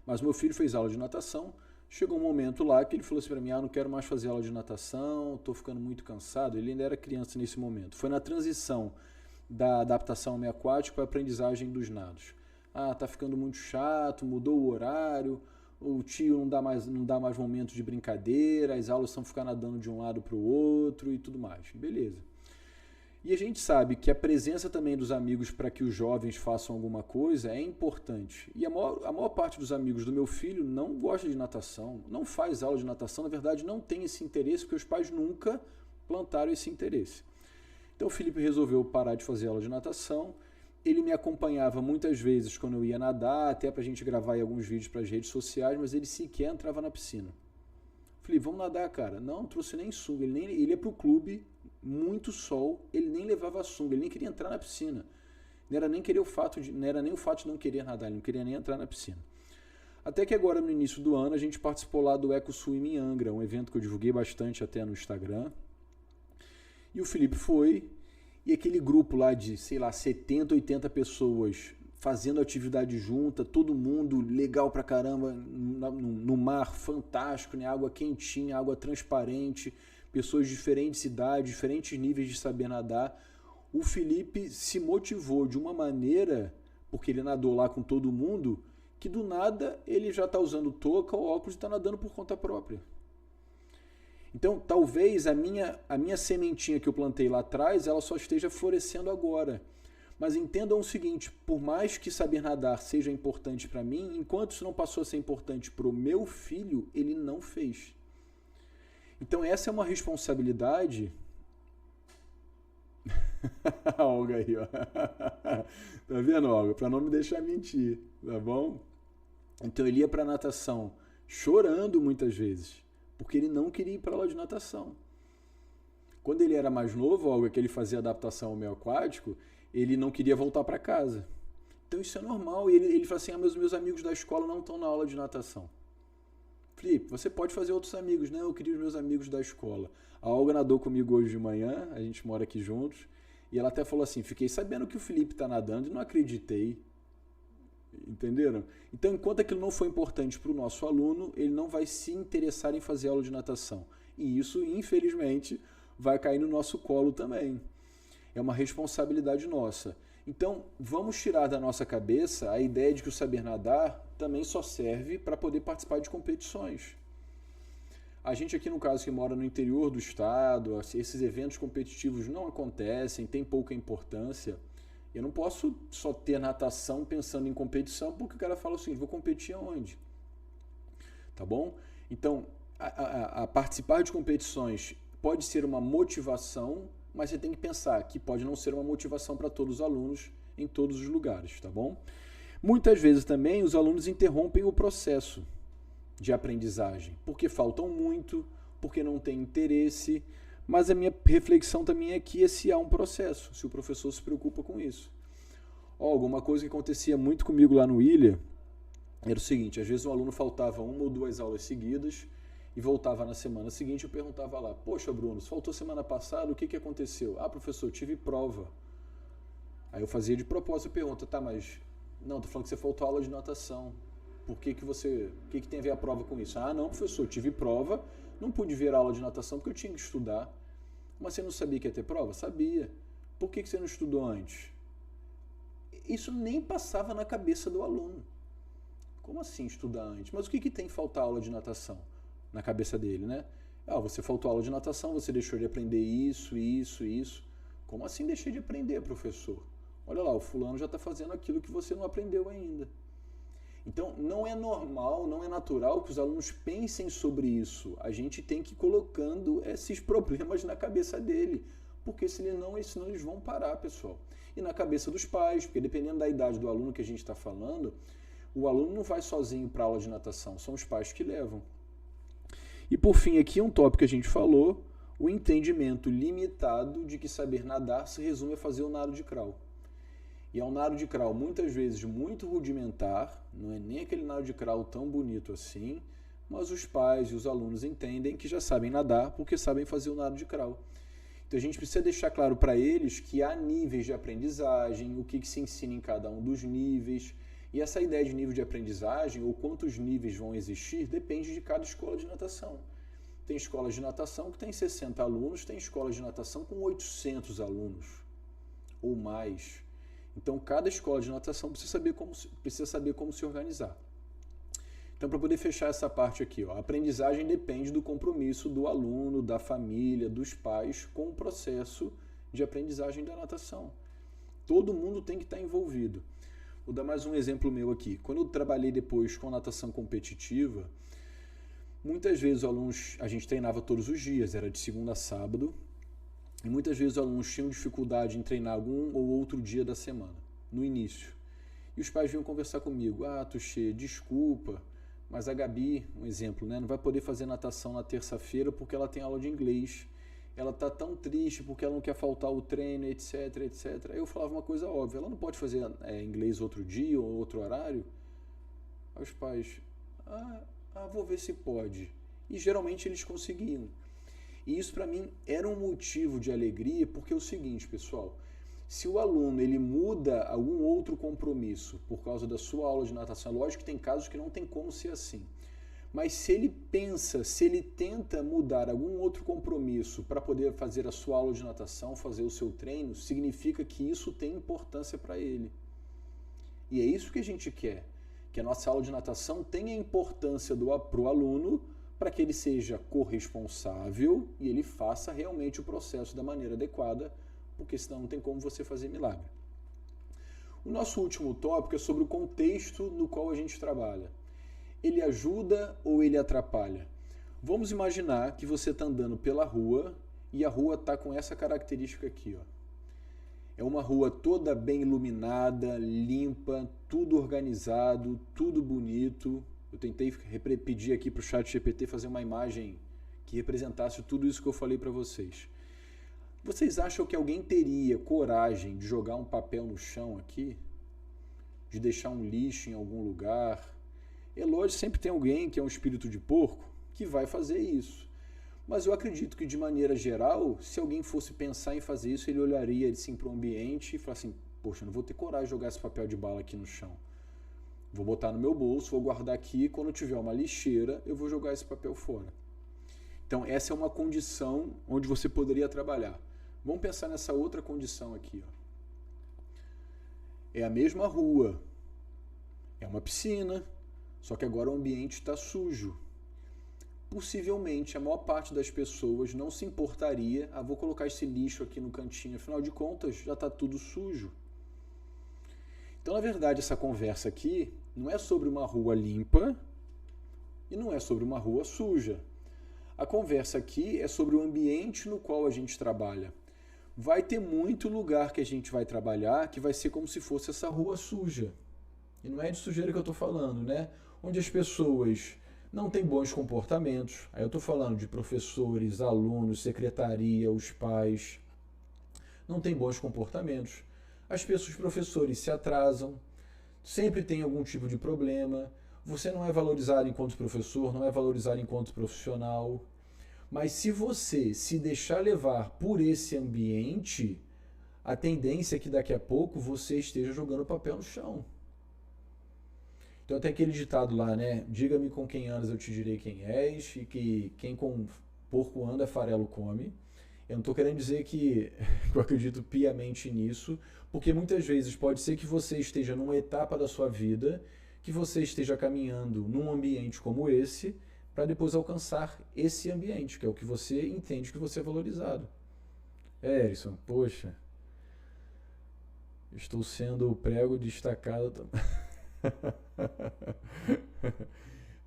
Mas meu filho fez aula de natação. Chegou um momento lá que ele falou assim para mim, não quero mais fazer aula de natação, estou ficando muito cansado. Ele ainda era criança nesse momento. Foi na transição da adaptação ao meio aquático para a aprendizagem dos nados. Tá ficando muito chato, mudou o horário, o tio não dá mais momentos de brincadeira, as aulas são ficar nadando de um lado para o outro e tudo mais. Beleza. E a gente sabe que a presença também dos amigos para que os jovens façam alguma coisa é importante. E a maior parte dos amigos do meu filho não gosta de natação, não faz aula de natação, na verdade não tem esse interesse, porque os pais nunca plantaram esse interesse. Então o Felipe resolveu parar de fazer aula de natação. Ele me acompanhava muitas vezes quando eu ia nadar, até para a gente gravar aí alguns vídeos para as redes sociais, mas ele sequer entrava na piscina. Falei, vamos nadar, cara. Não trouxe nem sunga. Ele ia pro clube, muito sol, ele nem levava sunga, ele nem queria entrar na piscina. Não era nem o fato de não querer nadar, ele não queria nem entrar na piscina. Até que agora, no início do ano, a gente participou lá do Eco Swim em Angra, um evento que eu divulguei bastante até no Instagram. E o Felipe foi, e aquele grupo lá de, 70, 80 pessoas fazendo atividade junta, todo mundo legal pra caramba, no mar fantástico, né? Água quentinha, água transparente, pessoas de diferentes idades, diferentes níveis de saber nadar. O Felipe se motivou de uma maneira, porque ele nadou lá com todo mundo, que do nada ele já está usando touca ou óculos e está nadando por conta própria. Então, talvez a minha sementinha que eu plantei lá atrás, ela só esteja florescendo agora. Mas entendam o seguinte, por mais que saber nadar seja importante para mim, enquanto isso não passou a ser importante para o meu filho, ele não fez. Então essa é uma responsabilidade... A Olga aí, ó. Tá vendo, Olga? Para não me deixar mentir, tá bom? Então ele ia para natação chorando muitas vezes, porque ele não queria ir para aula de natação. Quando ele era mais novo, Olga, que ele fazia adaptação ao meio aquático, ele não queria voltar para casa. Então isso é normal. E ele fala assim, meus amigos da escola não estão na aula de natação. Felipe, você pode fazer outros amigos. Não, eu queria os meus amigos da escola. A Olga nadou comigo hoje de manhã, a gente mora aqui juntos, e ela até falou assim, fiquei sabendo que o Felipe está nadando e não acreditei. Entenderam? Então, enquanto aquilo não for importante para o nosso aluno, ele não vai se interessar em fazer aula de natação. E isso, infelizmente, vai cair no nosso colo também. É uma responsabilidade nossa. Então, vamos tirar da nossa cabeça a ideia de que o saber nadar também só serve para poder participar de competições. A gente aqui, no caso, que mora no interior do estado, esses eventos competitivos não acontecem, tem pouca importância. Eu não posso só ter natação pensando em competição, porque o cara fala assim, vou competir aonde? Tá bom? Então, a participar de competições pode ser uma motivação, mas você tem que pensar que pode não ser uma motivação para todos os alunos em todos os lugares, tá bom? Muitas vezes também os alunos interrompem o processo de aprendizagem, porque faltam muito, porque não tem interesse, mas a minha reflexão também é que esse é um processo, se o professor se preocupa com isso. Alguma coisa que acontecia muito comigo lá no Ilha era o seguinte, às vezes um aluno faltava 1 ou 2 aulas seguidas, e voltava na semana seguinte, eu perguntava lá, poxa Bruno, faltou semana passada, o que aconteceu? Ah, professor, tive prova. Aí eu fazia de propósito a pergunta, tá, mas não, tô falando que você faltou aula de natação. Por que tem a ver a prova com isso? Ah, não, professor, tive prova, não pude ver a aula de natação porque eu tinha que estudar. Mas você não sabia que ia ter prova? Sabia. Por que você não estudou antes? Isso nem passava na cabeça do aluno. Como assim estudar antes? Mas o que tem faltar aula de natação? Na cabeça dele, né? Ah, você faltou aula de natação, você deixou de aprender isso. Como assim deixei de aprender, professor? Olha lá, o fulano já está fazendo aquilo que você não aprendeu ainda. Então, não é normal, não é natural que os alunos pensem sobre isso. A gente tem que ir colocando esses problemas na cabeça dele, porque senão eles vão parar, pessoal. E na cabeça dos pais, porque dependendo da idade do aluno que a gente está falando, o aluno não vai sozinho para a aula de natação, são os pais que levam. E por fim, aqui um tópico que a gente falou, o entendimento limitado de que saber nadar se resume a fazer o nado de crawl. E é um nado de crawl muitas vezes muito rudimentar, não é nem aquele nado de crawl tão bonito assim, mas os pais e os alunos entendem que já sabem nadar porque sabem fazer o nado de crawl. Então a gente precisa deixar claro para eles que há níveis de aprendizagem, o que se ensina em cada um dos níveis. E essa ideia de nível de aprendizagem, ou quantos níveis vão existir, depende de cada escola de natação. Tem escolas de natação que tem 60 alunos, tem escolas de natação com 800 alunos, ou mais. Então, cada escola de natação precisa saber como se organizar. Então, para poder fechar essa parte aqui, ó, a aprendizagem depende do compromisso do aluno, da família, dos pais com o processo de aprendizagem da natação. Todo mundo tem que estar envolvido. Vou dar mais um exemplo meu aqui. Quando eu trabalhei depois com natação competitiva, muitas vezes os alunos, a gente treinava todos os dias, era de segunda a sábado, e muitas vezes os alunos tinham dificuldade em treinar algum ou outro dia da semana, no início. E os pais vinham conversar comigo, Tuxê, desculpa, mas a Gabi, um exemplo, né, não vai poder fazer natação na terça-feira porque ela tem aula de inglês. Ela está tão triste porque ela não quer faltar o treino, etc, etc. Aí eu falava uma coisa óbvia, ela não pode fazer inglês outro dia ou outro horário? Aí os pais, vou ver se pode. E geralmente eles conseguiam. E isso para mim era um motivo de alegria, porque é o seguinte, pessoal, se o aluno ele muda algum outro compromisso por causa da sua aula de natação, lógico que tem casos que não tem como ser assim, mas se ele pensa, se ele tenta mudar algum outro compromisso para poder fazer a sua aula de natação, fazer o seu treino, significa que isso tem importância para ele. E é isso que a gente quer, que a nossa aula de natação tenha importância para o aluno, para que ele seja corresponsável e ele faça realmente o processo da maneira adequada, porque senão não tem como você fazer milagre. O nosso último tópico é sobre o contexto no qual a gente trabalha. Ele ajuda ou ele atrapalha? Vamos imaginar que você está andando pela rua e a rua está com essa característica aqui, ó. É uma rua toda bem iluminada, limpa, tudo organizado, tudo bonito. Eu tentei pedir aqui para o ChatGPT fazer uma imagem que representasse tudo isso que eu falei para vocês. Vocês acham que alguém teria coragem de jogar um papel no chão aqui? De deixar um lixo em algum lugar? É lógico, sempre tem alguém que é um espírito de porco que vai fazer isso. Mas eu acredito que, de maneira geral, se alguém fosse pensar em fazer isso, ele olharia assim, para o ambiente e falaria assim, poxa, eu não vou ter coragem de jogar esse papel de bala aqui no chão. Vou botar no meu bolso, vou guardar aqui e quando tiver uma lixeira, eu vou jogar esse papel fora. Então, essa é uma condição onde você poderia trabalhar. Vamos pensar nessa outra condição aqui, ó. É a mesma rua, é uma piscina, só que agora o ambiente está sujo. Possivelmente a maior parte das pessoas não se importaria, vou colocar esse lixo aqui no cantinho, afinal de contas já está tudo sujo. Então, na verdade, essa conversa aqui não é sobre uma rua limpa e não é sobre uma rua suja. A conversa aqui é sobre o ambiente no qual a gente trabalha. Vai ter muito lugar que a gente vai trabalhar que vai ser como se fosse essa rua suja. E não é de sujeira que eu estou falando, né? Onde as pessoas não têm bons comportamentos. Aí eu estou falando de professores, alunos, secretaria, os pais. Não têm bons comportamentos. Os professores se atrasam. Sempre tem algum tipo de problema. Você não é valorizado enquanto professor, não é valorizado enquanto profissional. Mas se você se deixar levar por esse ambiente, a tendência é que daqui a pouco você esteja jogando papel no chão. Então tem aquele ditado lá, né? Diga-me com quem andas, eu te direi quem és, e que quem com porco anda, farelo come. Eu não estou querendo dizer que eu acredito piamente nisso, porque muitas vezes pode ser que você esteja numa etapa da sua vida, que você esteja caminhando num ambiente como esse, para depois alcançar esse ambiente, que é o que você entende que você é valorizado. Erison, poxa, estou sendo o prego destacado também.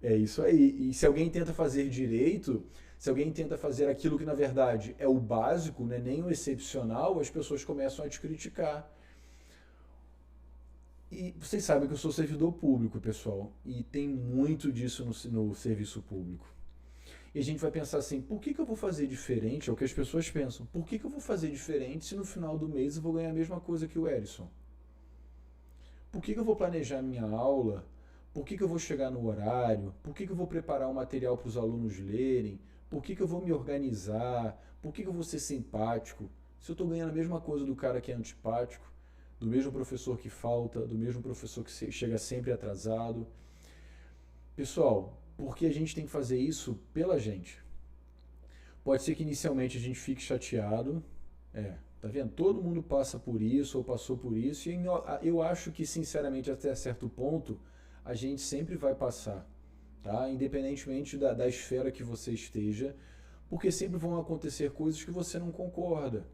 É isso aí. E se alguém tenta fazer direito, se alguém tenta fazer aquilo que na verdade é o básico, né, nem o excepcional, as pessoas começam a te criticar. E vocês sabem que eu sou servidor público, pessoal, e tem muito disso no serviço público. E a gente vai pensar assim, por que eu vou fazer diferente? É o que as pessoas pensam. Por que eu vou fazer diferente se no final do mês eu vou ganhar a mesma coisa que o Erison? Por que eu vou planejar minha aula? Por que eu vou chegar no horário? Por que eu vou preparar um material para os alunos lerem? Por que eu vou me organizar? Por que eu vou ser simpático? Se eu estou ganhando a mesma coisa do cara que é antipático, do mesmo professor que falta, do mesmo professor que chega sempre atrasado. Pessoal, porque a gente tem que fazer isso pela gente. Pode ser que inicialmente a gente fique chateado, tá vendo? Todo mundo passa por isso ou passou por isso, e eu acho que, sinceramente, até certo ponto, a gente sempre vai passar. tá? Independentemente da esfera que você esteja, porque sempre vão acontecer coisas que você não concorda.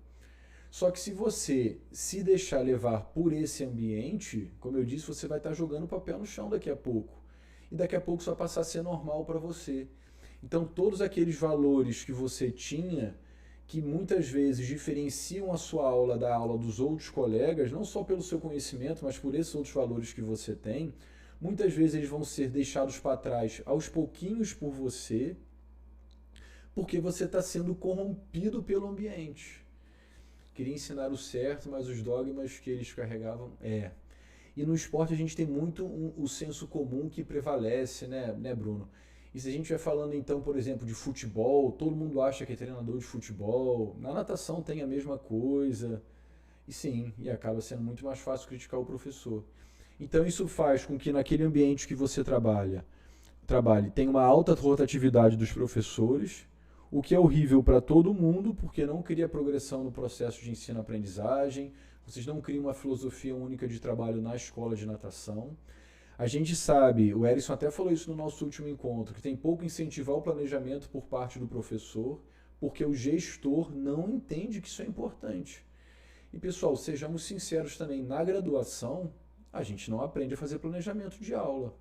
Só que se você se deixar levar por esse ambiente, como eu disse, você vai estar jogando papel no chão daqui a pouco. E daqui a pouco isso vai passar a ser normal para você. Então todos aqueles valores que você tinha, que muitas vezes diferenciam a sua aula da aula dos outros colegas, não só pelo seu conhecimento, mas por esses outros valores que você tem, muitas vezes eles vão ser deixados para trás aos pouquinhos por você, porque você está sendo corrompido pelo ambiente. Queria ensinar o certo, mas os dogmas que eles carregavam E no esporte a gente tem muito o senso comum que prevalece, né, Bruno? E se a gente vai falando então, por exemplo, de futebol, todo mundo acha que é treinador de futebol, na natação tem a mesma coisa, e sim, e acaba sendo muito mais fácil criticar o professor. Então isso faz com que naquele ambiente que você trabalhe tenha uma alta rotatividade dos professores, o que é horrível para todo mundo, porque não cria progressão no processo de ensino-aprendizagem, vocês não criam uma filosofia única de trabalho na escola de natação. A gente sabe, o Erison até falou isso no nosso último encontro, que tem pouco incentivo ao planejamento por parte do professor, porque o gestor não entende que isso é importante. E pessoal, sejamos sinceros também, na graduação, a gente não aprende a fazer planejamento de aula.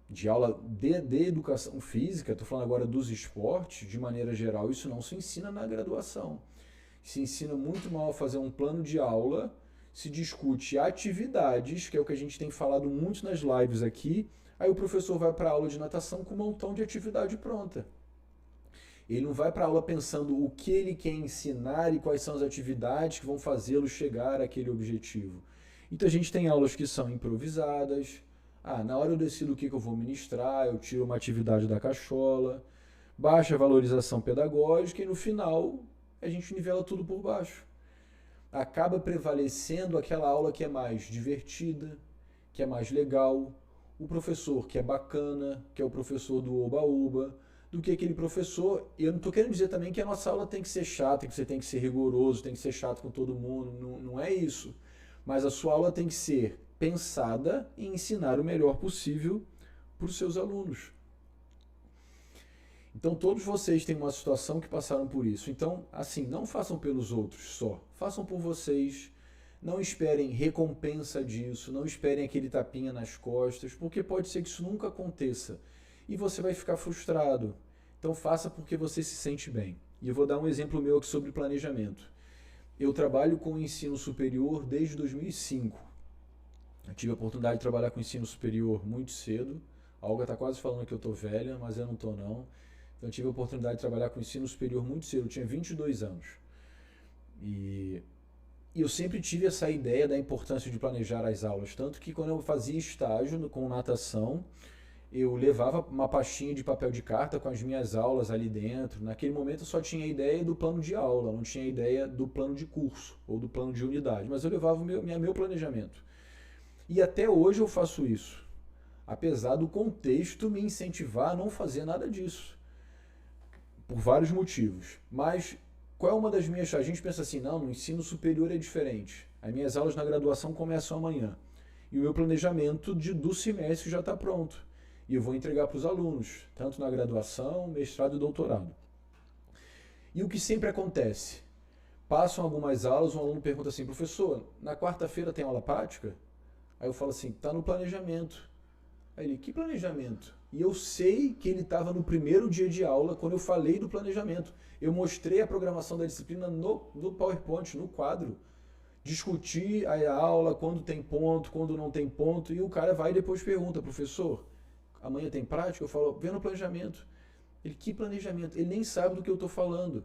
De aula de educação física, estou falando agora dos esportes, de maneira geral, isso não se ensina na graduação. Se ensina muito mal a fazer um plano de aula, se discute atividades, que é o que a gente tem falado muito nas lives aqui, aí o professor vai para a aula de natação com um montão de atividade pronta. Ele não vai para a aula pensando o que ele quer ensinar e quais são as atividades que vão fazê-lo chegar àquele objetivo. Então a gente tem aulas que são improvisadas. Na hora eu decido o que eu vou ministrar, eu tiro uma atividade da cachola, baixa valorização pedagógica e no final a gente nivela tudo por baixo. Acaba prevalecendo aquela aula que é mais divertida, que é mais legal, o professor que é bacana, que é o professor do oba-oba, do que aquele professor. E eu não estou querendo dizer também que a nossa aula tem que ser chata, que você tem que ser rigoroso, tem que ser chato com todo mundo, não é isso. Mas a sua aula tem que ser pensada em ensinar o melhor possível para os seus alunos. Então todos vocês têm uma situação que passaram por isso. Então, assim, não façam pelos outros só. Façam por vocês. Não esperem recompensa disso. Não esperem aquele tapinha nas costas, porque pode ser que isso nunca aconteça. E você vai ficar frustrado. Então faça porque você se sente bem. E eu vou dar um exemplo meu aqui sobre planejamento. Eu trabalho com o ensino superior desde 2005. Eu tive a oportunidade de trabalhar com ensino superior muito cedo. A Olga está quase falando que eu estou velha, mas eu não estou não. Então eu tive a oportunidade de trabalhar com ensino superior muito cedo, eu tinha 22 anos. E eu sempre tive essa ideia da importância de planejar as aulas, tanto que quando eu fazia estágio com natação, eu levava uma pastinha de papel de carta com as minhas aulas ali dentro. Naquele momento eu só tinha a ideia do plano de aula, não tinha a ideia do plano de curso ou do plano de unidade, mas eu levava o meu planejamento. E até hoje eu faço isso, apesar do contexto me incentivar a não fazer nada disso, por vários motivos. Mas qual é uma das minhas... A gente pensa assim, não, no ensino superior é diferente. As minhas aulas na graduação começam amanhã. E o meu planejamento do semestre já está pronto. E eu vou entregar para os alunos, tanto na graduação, mestrado e doutorado. E o que sempre acontece? Passam algumas aulas, um aluno pergunta assim, professor, na quarta-feira tem aula prática? Aí eu falo assim, está no planejamento. Aí ele, que planejamento? E eu sei que ele estava no primeiro dia de aula quando eu falei do planejamento. Eu mostrei a programação da disciplina no PowerPoint, no quadro. Discuti a aula, quando tem ponto, quando não tem ponto. E o cara vai e depois pergunta, professor, amanhã tem prática? Eu falo, vê no planejamento. Ele, que planejamento? Ele nem sabe do que eu estou falando.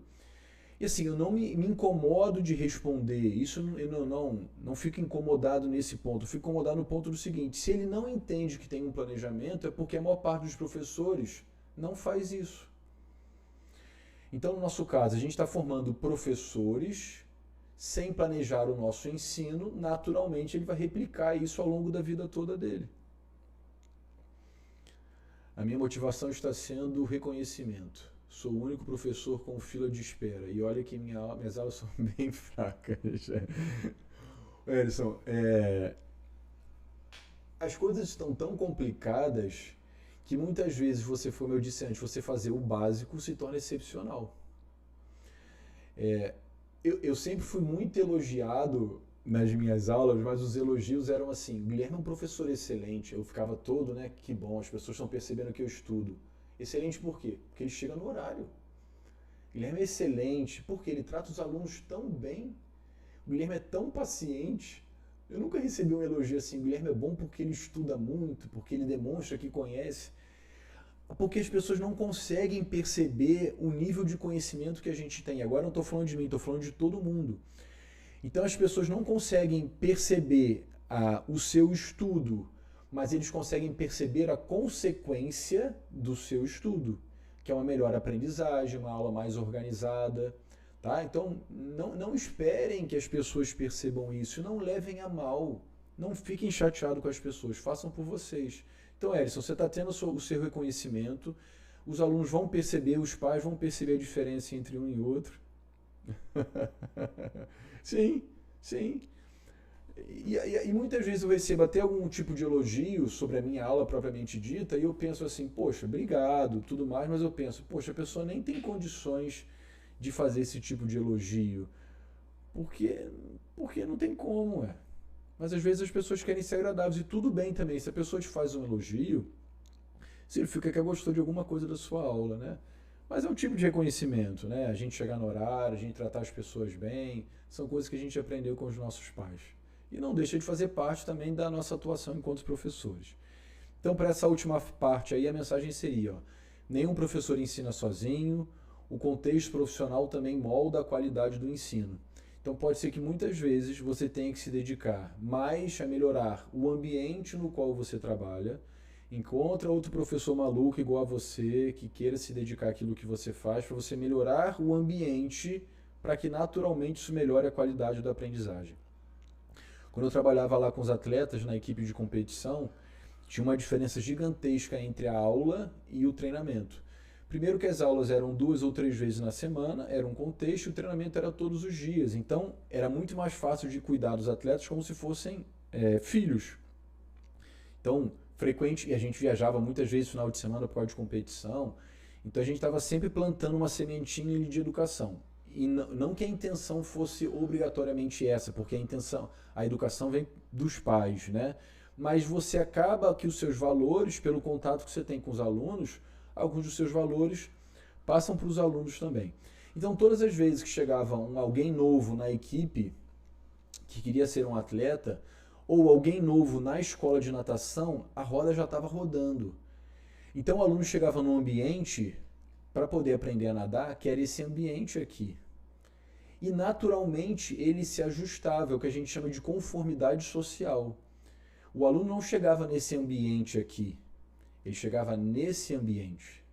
E assim, eu não me incomodo de responder, isso eu não fico incomodado nesse ponto, eu fico incomodado no ponto do seguinte, se ele não entende que tem um planejamento, é porque a maior parte dos professores não faz isso. Então, no nosso caso, a gente está formando professores sem planejar o nosso ensino, naturalmente ele vai replicar isso ao longo da vida toda dele. A minha motivação está sendo o reconhecimento. Sou o único professor com fila de espera. E olha que minhas aulas são bem fracas. Erison, as coisas estão tão complicadas que muitas vezes você, como eu disse antes, você fazer o básico se torna excepcional. Eu sempre fui muito elogiado nas minhas aulas, mas os elogios eram assim: Guilherme é um professor excelente. Eu ficava todo, né? Que bom, as pessoas estão percebendo que eu estudo. Excelente por quê? Porque ele chega no horário. Guilherme é excelente porque ele trata os alunos tão bem. O Guilherme é tão paciente. Eu nunca recebi um elogio assim: Guilherme é bom porque ele estuda muito, porque ele demonstra que conhece. Porque as pessoas não conseguem perceber o nível de conhecimento que a gente tem. Agora não estou falando de mim, estou falando de todo mundo. Então as pessoas não conseguem perceber o seu estudo, mas eles conseguem perceber a consequência do seu estudo, que é uma melhor aprendizagem, uma aula mais organizada. Tá? Então não esperem que as pessoas percebam isso, não levem a mal, não fiquem chateados com as pessoas, façam por vocês. Então, Erison, você está tendo o seu reconhecimento, os alunos vão perceber, os pais vão perceber a diferença entre um e outro. Sim, sim. E muitas vezes eu recebo até algum tipo de elogio sobre a minha aula propriamente dita, e eu penso assim: poxa, obrigado, tudo mais, mas eu penso: poxa, a pessoa nem tem condições de fazer esse tipo de elogio, porque não tem como, Mas às vezes as pessoas querem ser agradáveis, e tudo bem também. Se a pessoa te faz um elogio, significa que gostou de alguma coisa da sua aula, né? Mas é um tipo de reconhecimento, né? A gente chegar no horário, a gente tratar as pessoas bem, são coisas que a gente aprendeu com os nossos pais. E não deixa de fazer parte também da nossa atuação enquanto professores. Então, para essa última parte aí, a mensagem seria: nenhum professor ensina sozinho, o contexto profissional também molda a qualidade do ensino. Então pode ser que muitas vezes você tenha que se dedicar mais a melhorar o ambiente no qual você trabalha. Encontra outro professor maluco igual a você, que queira se dedicar àquilo que você faz, para você melhorar o ambiente, para que naturalmente isso melhore a qualidade da aprendizagem. Quando eu trabalhava lá com os atletas na equipe de competição, tinha uma diferença gigantesca entre a aula e o treinamento. Primeiro que as aulas eram 2 ou 3 vezes na semana, era um contexto, e o treinamento era todos os dias. Então, era muito mais fácil de cuidar dos atletas como se fossem filhos. Então, frequente, e a gente viajava muitas vezes no final de semana por causa de competição, então a gente estava sempre plantando uma sementinha de educação. E não que a intenção fosse obrigatoriamente essa, porque a educação vem dos pais, né? Mas você acaba que os seus valores, pelo contato que você tem com os alunos, alguns dos seus valores passam para os alunos também. Então, todas as vezes que chegava alguém novo na equipe, que queria ser um atleta, ou alguém novo na escola de natação, a roda já estava rodando. Então, o aluno chegava num ambiente para poder aprender a nadar, que era esse ambiente aqui. E, naturalmente, ele se ajustava, é o que a gente chama de conformidade social. O aluno não chegava nesse ambiente aqui, ele chegava nesse ambiente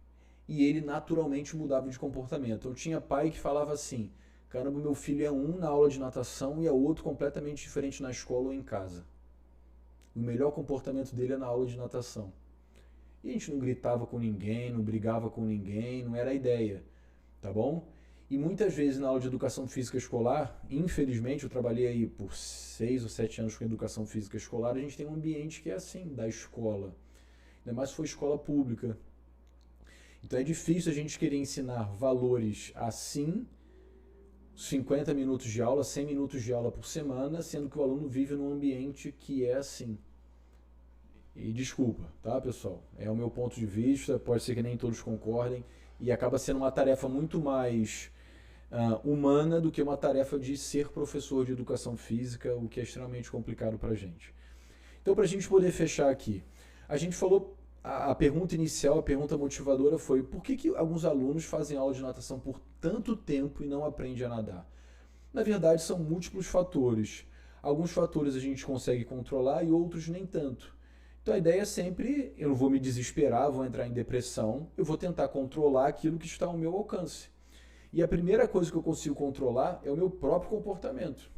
e ele naturalmente mudava de comportamento. Eu tinha pai que falava assim: caramba, meu filho é um na aula de natação e é outro completamente diferente na escola ou em casa. O melhor comportamento dele é na aula de natação. E a gente não gritava com ninguém, não brigava com ninguém, não era a ideia, tá bom? E muitas vezes na aula de educação física escolar, infelizmente, eu trabalhei aí por 6 ou 7 anos com educação física escolar, a gente tem um ambiente que é assim, da escola. Ainda mais se for escola pública. Então é difícil a gente querer ensinar valores assim, 50 minutos de aula, 100 minutos de aula por semana, sendo que o aluno vive num ambiente que é assim. E desculpa, tá, pessoal? É o meu ponto de vista, pode ser que nem todos concordem, e acaba sendo uma tarefa muito mais humana do que uma tarefa de ser professor de educação física, o que é extremamente complicado pra gente. Então, pra gente poder fechar aqui, a gente falou, a pergunta inicial, a pergunta motivadora foi: por que alguns alunos fazem aula de natação por tanto tempo e não aprendem a nadar? Na verdade, são múltiplos fatores. Alguns fatores a gente consegue controlar e outros nem tanto. Então a ideia é sempre: eu não vou me desesperar, vou entrar em depressão, eu vou tentar controlar aquilo que está ao meu alcance. E a primeira coisa que eu consigo controlar é o meu próprio comportamento.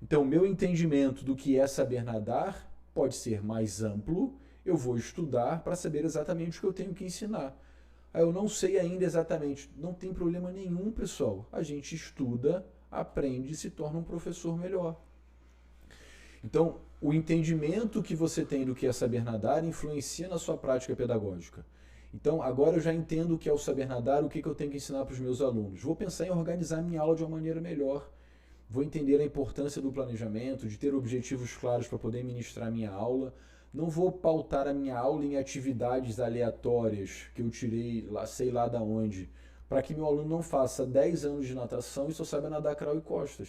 Então, o meu entendimento do que é saber nadar pode ser mais amplo. Eu vou estudar para saber exatamente o que eu tenho que ensinar. Eu não sei ainda exatamente. Não tem problema nenhum, pessoal. A gente estuda, aprende e se torna um professor melhor. Então, o entendimento que você tem do que é saber nadar influencia na sua prática pedagógica. Então, agora eu já entendo o que é o saber nadar, o que eu tenho que ensinar para os meus alunos. Vou pensar em organizar minha aula de uma maneira melhor. Vou entender a importância do planejamento, de ter objetivos claros para poder ministrar minha aula. Não vou pautar a minha aula em atividades aleatórias que eu tirei, lá, sei lá da onde, para que meu aluno não faça 10 anos de natação e só saiba nadar crawl e costas.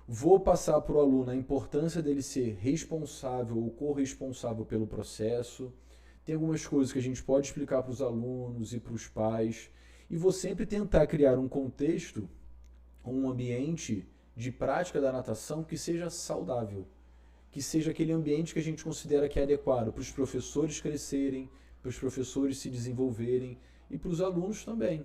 Vou passar para o aluno a importância dele ser responsável ou corresponsável pelo processo. Tem algumas coisas que a gente pode explicar para os alunos e para os pais. E vou sempre tentar criar um contexto, um ambiente de prática da natação que seja saudável. Que seja aquele ambiente que a gente considera que é adequado para os professores crescerem, para os professores se desenvolverem e para os alunos também.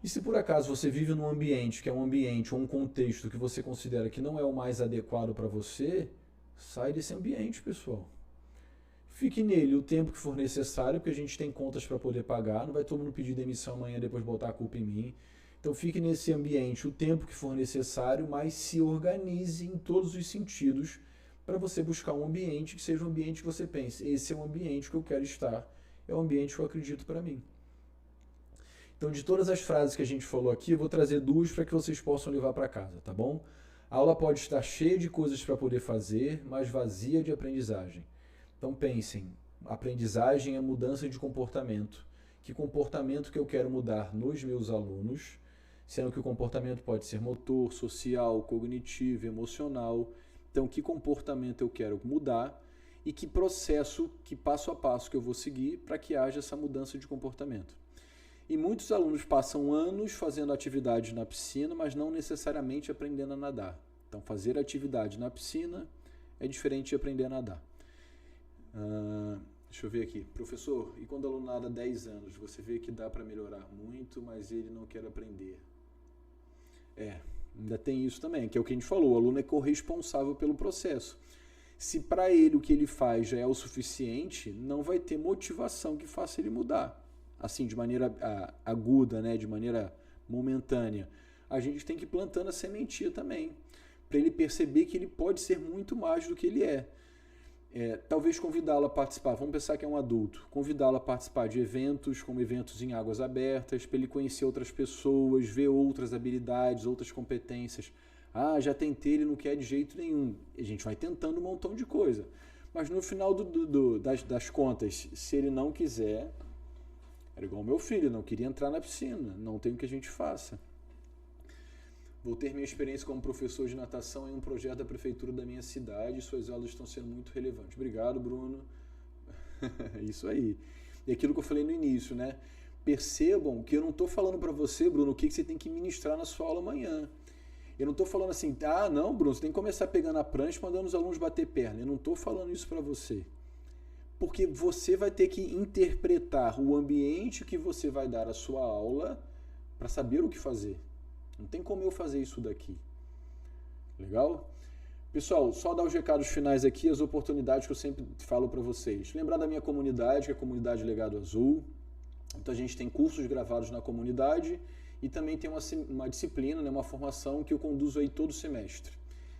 E se por acaso você vive num ambiente que é um ambiente ou um contexto que você considera que não é o mais adequado para você, sai desse ambiente, pessoal. Fique nele o tempo que for necessário, porque a gente tem contas para poder pagar, não vai todo mundo pedir demissão amanhã e depois botar a culpa em mim. Então fique nesse ambiente o tempo que for necessário, mas se organize em todos os sentidos para você buscar um ambiente que seja um ambiente que você pense, esse é um ambiente que eu quero estar, é um ambiente que eu acredito para mim. Então, de todas as frases que a gente falou aqui, eu vou trazer 2 para que vocês possam levar para casa, tá bom? A aula pode estar cheia de coisas para poder fazer, mas vazia de aprendizagem. Então pensem, aprendizagem é mudança de comportamento. Que comportamento que eu quero mudar nos meus alunos, sendo que o comportamento pode ser motor, social, cognitivo, emocional. Então, que comportamento eu quero mudar e que processo, que passo a passo que eu vou seguir para que haja essa mudança de comportamento. E muitos alunos passam anos fazendo atividade na piscina, mas não necessariamente aprendendo a nadar. Então, fazer atividade na piscina é diferente de aprender a nadar. Deixa eu ver aqui. Professor, e quando o aluno nada há 10 anos, você vê que dá para melhorar muito, mas ele não quer aprender? Ainda tem isso também, que é o que a gente falou, o aluno é corresponsável pelo processo. Se para ele o que ele faz já é o suficiente, não vai ter motivação que faça ele mudar. Assim, de maneira aguda, né, de maneira momentânea. A gente tem que ir plantando a sementinha também, para ele perceber que ele pode ser muito mais do que ele é. Talvez convidá-lo a participar, vamos pensar que é um adulto, convidá-lo a participar de eventos, como eventos em águas abertas, para ele conhecer outras pessoas, ver outras habilidades, outras competências. Já tentei, ele não quer de jeito nenhum. A gente vai tentando um montão de coisa. Mas no final das contas, se ele não quiser, era igual o meu filho, não queria entrar na piscina, não tem o que a gente faça. Vou ter minha experiência como professor de natação em um projeto da prefeitura da minha cidade e suas aulas estão sendo muito relevantes. Obrigado, Bruno. Isso aí. E aquilo que eu falei no início, né? Percebam que eu não estou falando para você, Bruno, o que você tem que ministrar na sua aula amanhã. Eu não estou falando assim, não, Bruno, você tem que começar pegando a prancha e mandando os alunos bater perna. Eu não estou falando isso para você. Porque você vai ter que interpretar o ambiente que você vai dar à sua aula para saber o que fazer. Não tem como eu fazer isso daqui. Legal? Pessoal, só dar os recados finais aqui, as oportunidades que eu sempre falo para vocês. Lembrar da minha comunidade, que é a comunidade Legado Azul. Então a gente tem cursos gravados na comunidade e também tem uma disciplina, né, uma formação que eu conduzo aí todo semestre.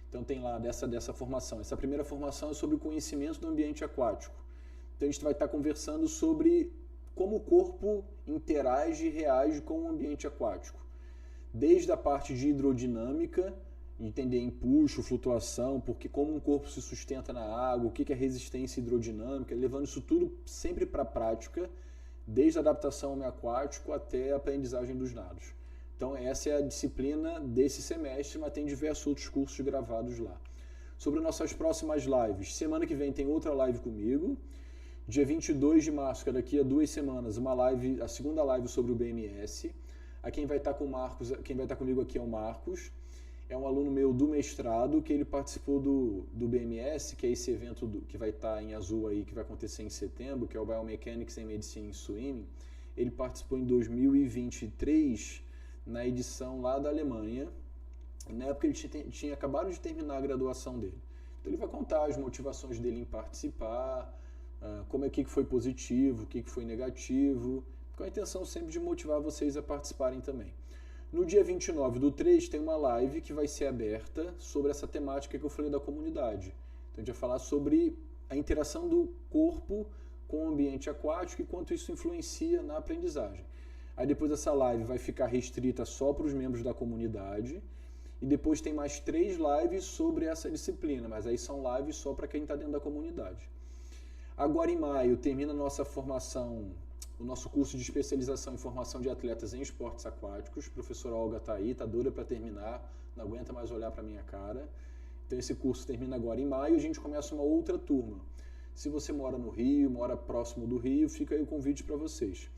Então tem lá dessa formação. Essa primeira formação é sobre o conhecimento do ambiente aquático. Então a gente vai estar conversando sobre como o corpo interage e reage com o ambiente aquático. Desde a parte de hidrodinâmica, entender empuxo, flutuação, porque como um corpo se sustenta na água, o que é resistência hidrodinâmica, levando isso tudo sempre para a prática, desde a adaptação ao meio aquático até a aprendizagem dos nados. Então essa é a disciplina desse semestre, mas tem diversos outros cursos gravados lá. Sobre nossas próximas lives, semana que vem tem outra live comigo, dia 22 de março, que é daqui a 2 semanas, a segunda live sobre o BMS. Quem vai estar comigo aqui é o Marcos, é um aluno meu do mestrado, que ele participou do BMS, que é esse evento que vai estar em azul aí, que vai acontecer em setembro, que é o Biomechanics and Medicine in Swimming. Ele participou em 2023, na edição lá da Alemanha. Na época ele tinha acabado de terminar a graduação dele. Então ele vai contar as motivações dele em participar, como que foi positivo, o que foi negativo, com a intenção sempre de motivar vocês a participarem também. No dia 29/3 tem uma live que vai ser aberta sobre essa temática que eu falei da comunidade. Então Então a gente vai falar sobre a interação do corpo com o ambiente aquático e quanto isso influencia na aprendizagem. Aí depois essa live vai ficar restrita só para os membros da comunidade e depois tem mais 3 lives sobre essa disciplina, mas aí são lives só para quem está dentro da comunidade. Agora em maio termina a nossa formação, o nosso curso de especialização em formação de atletas em esportes aquáticos. A professora Olga está aí, está doida para terminar, não aguenta mais olhar para a minha cara. Então esse curso termina agora em maio e a gente começa uma outra turma. Se você mora no Rio, mora próximo do Rio, fica aí o convite para vocês.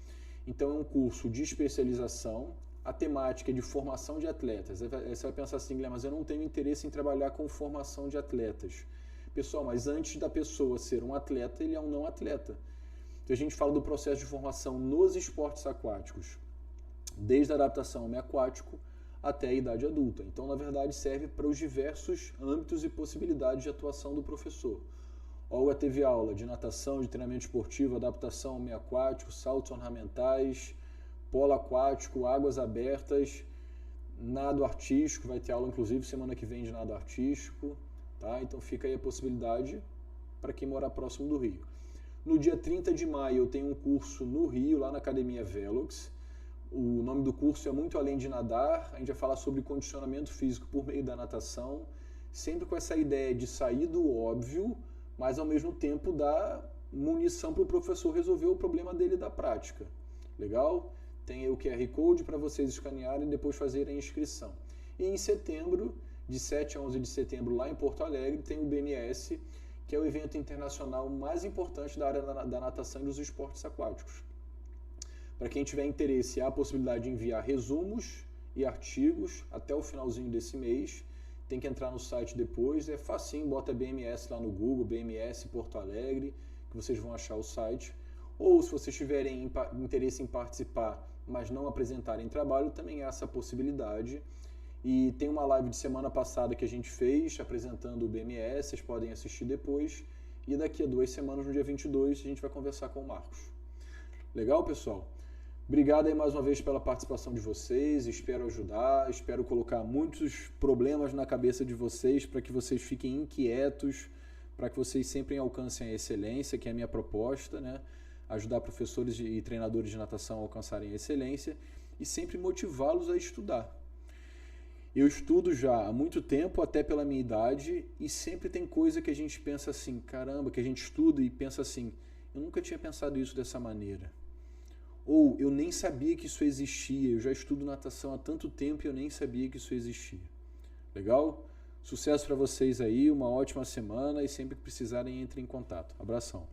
Então é um curso de especialização, a temática é de formação de atletas. Aí você vai pensar assim, Guilherme, mas eu não tenho interesse em trabalhar com formação de atletas. Pessoal, mas antes da pessoa ser um atleta, ele é um não atleta. Então a gente fala do processo de formação nos esportes aquáticos, desde a adaptação ao meio aquático até a idade adulta. Então, na verdade, serve para os diversos âmbitos e possibilidades de atuação do professor. Olga teve aula de natação, de treinamento esportivo, adaptação ao meio aquático, saltos ornamentais, polo aquático, águas abertas, nado artístico, vai ter aula inclusive semana que vem de nado artístico, tá? Então fica aí a possibilidade para quem morar próximo do Rio. No dia 30 de maio eu tenho um curso no Rio, lá na Academia Velox. O nome do curso é Muito Além de Nadar. A gente vai falar sobre condicionamento físico por meio da natação, sempre com essa ideia de sair do óbvio, mas ao mesmo tempo dar munição para o professor resolver o problema dele da prática. Legal? Tem aí o QR Code para vocês escanearem e depois fazerem a inscrição. E em setembro, de 7 a 11 de setembro, lá em Porto Alegre, tem o BMS, que é o evento internacional mais importante da área da natação e dos esportes aquáticos. Para quem tiver interesse, há a possibilidade de enviar resumos e artigos até o finalzinho desse mês. Tem que entrar no site depois, é facinho, bota BMS lá no Google, BMS Porto Alegre, que vocês vão achar o site. Ou se vocês tiverem interesse em participar, mas não apresentarem trabalho, também há essa possibilidade. E tem uma live de semana passada que a gente fez, apresentando o BMS, vocês podem assistir depois. E daqui a 2 semanas, no dia 22, a gente vai conversar com o Marcos. Legal, pessoal? Obrigado aí mais uma vez pela participação de vocês, espero ajudar, espero colocar muitos problemas na cabeça de vocês para que vocês fiquem inquietos, para que vocês sempre alcancem a excelência, que é a minha proposta, né? Ajudar professores e treinadores de natação a alcançarem a excelência e sempre motivá-los a estudar. Eu estudo já há muito tempo, até pela minha idade, e sempre tem coisa que a gente pensa assim, caramba, que a gente estuda e pensa assim, eu nunca tinha pensado isso dessa maneira. Ou eu nem sabia que isso existia, eu já estudo natação há tanto tempo e eu nem sabia que isso existia. Legal? Sucesso para vocês aí, uma ótima semana e sempre que precisarem entrem em contato. Abração.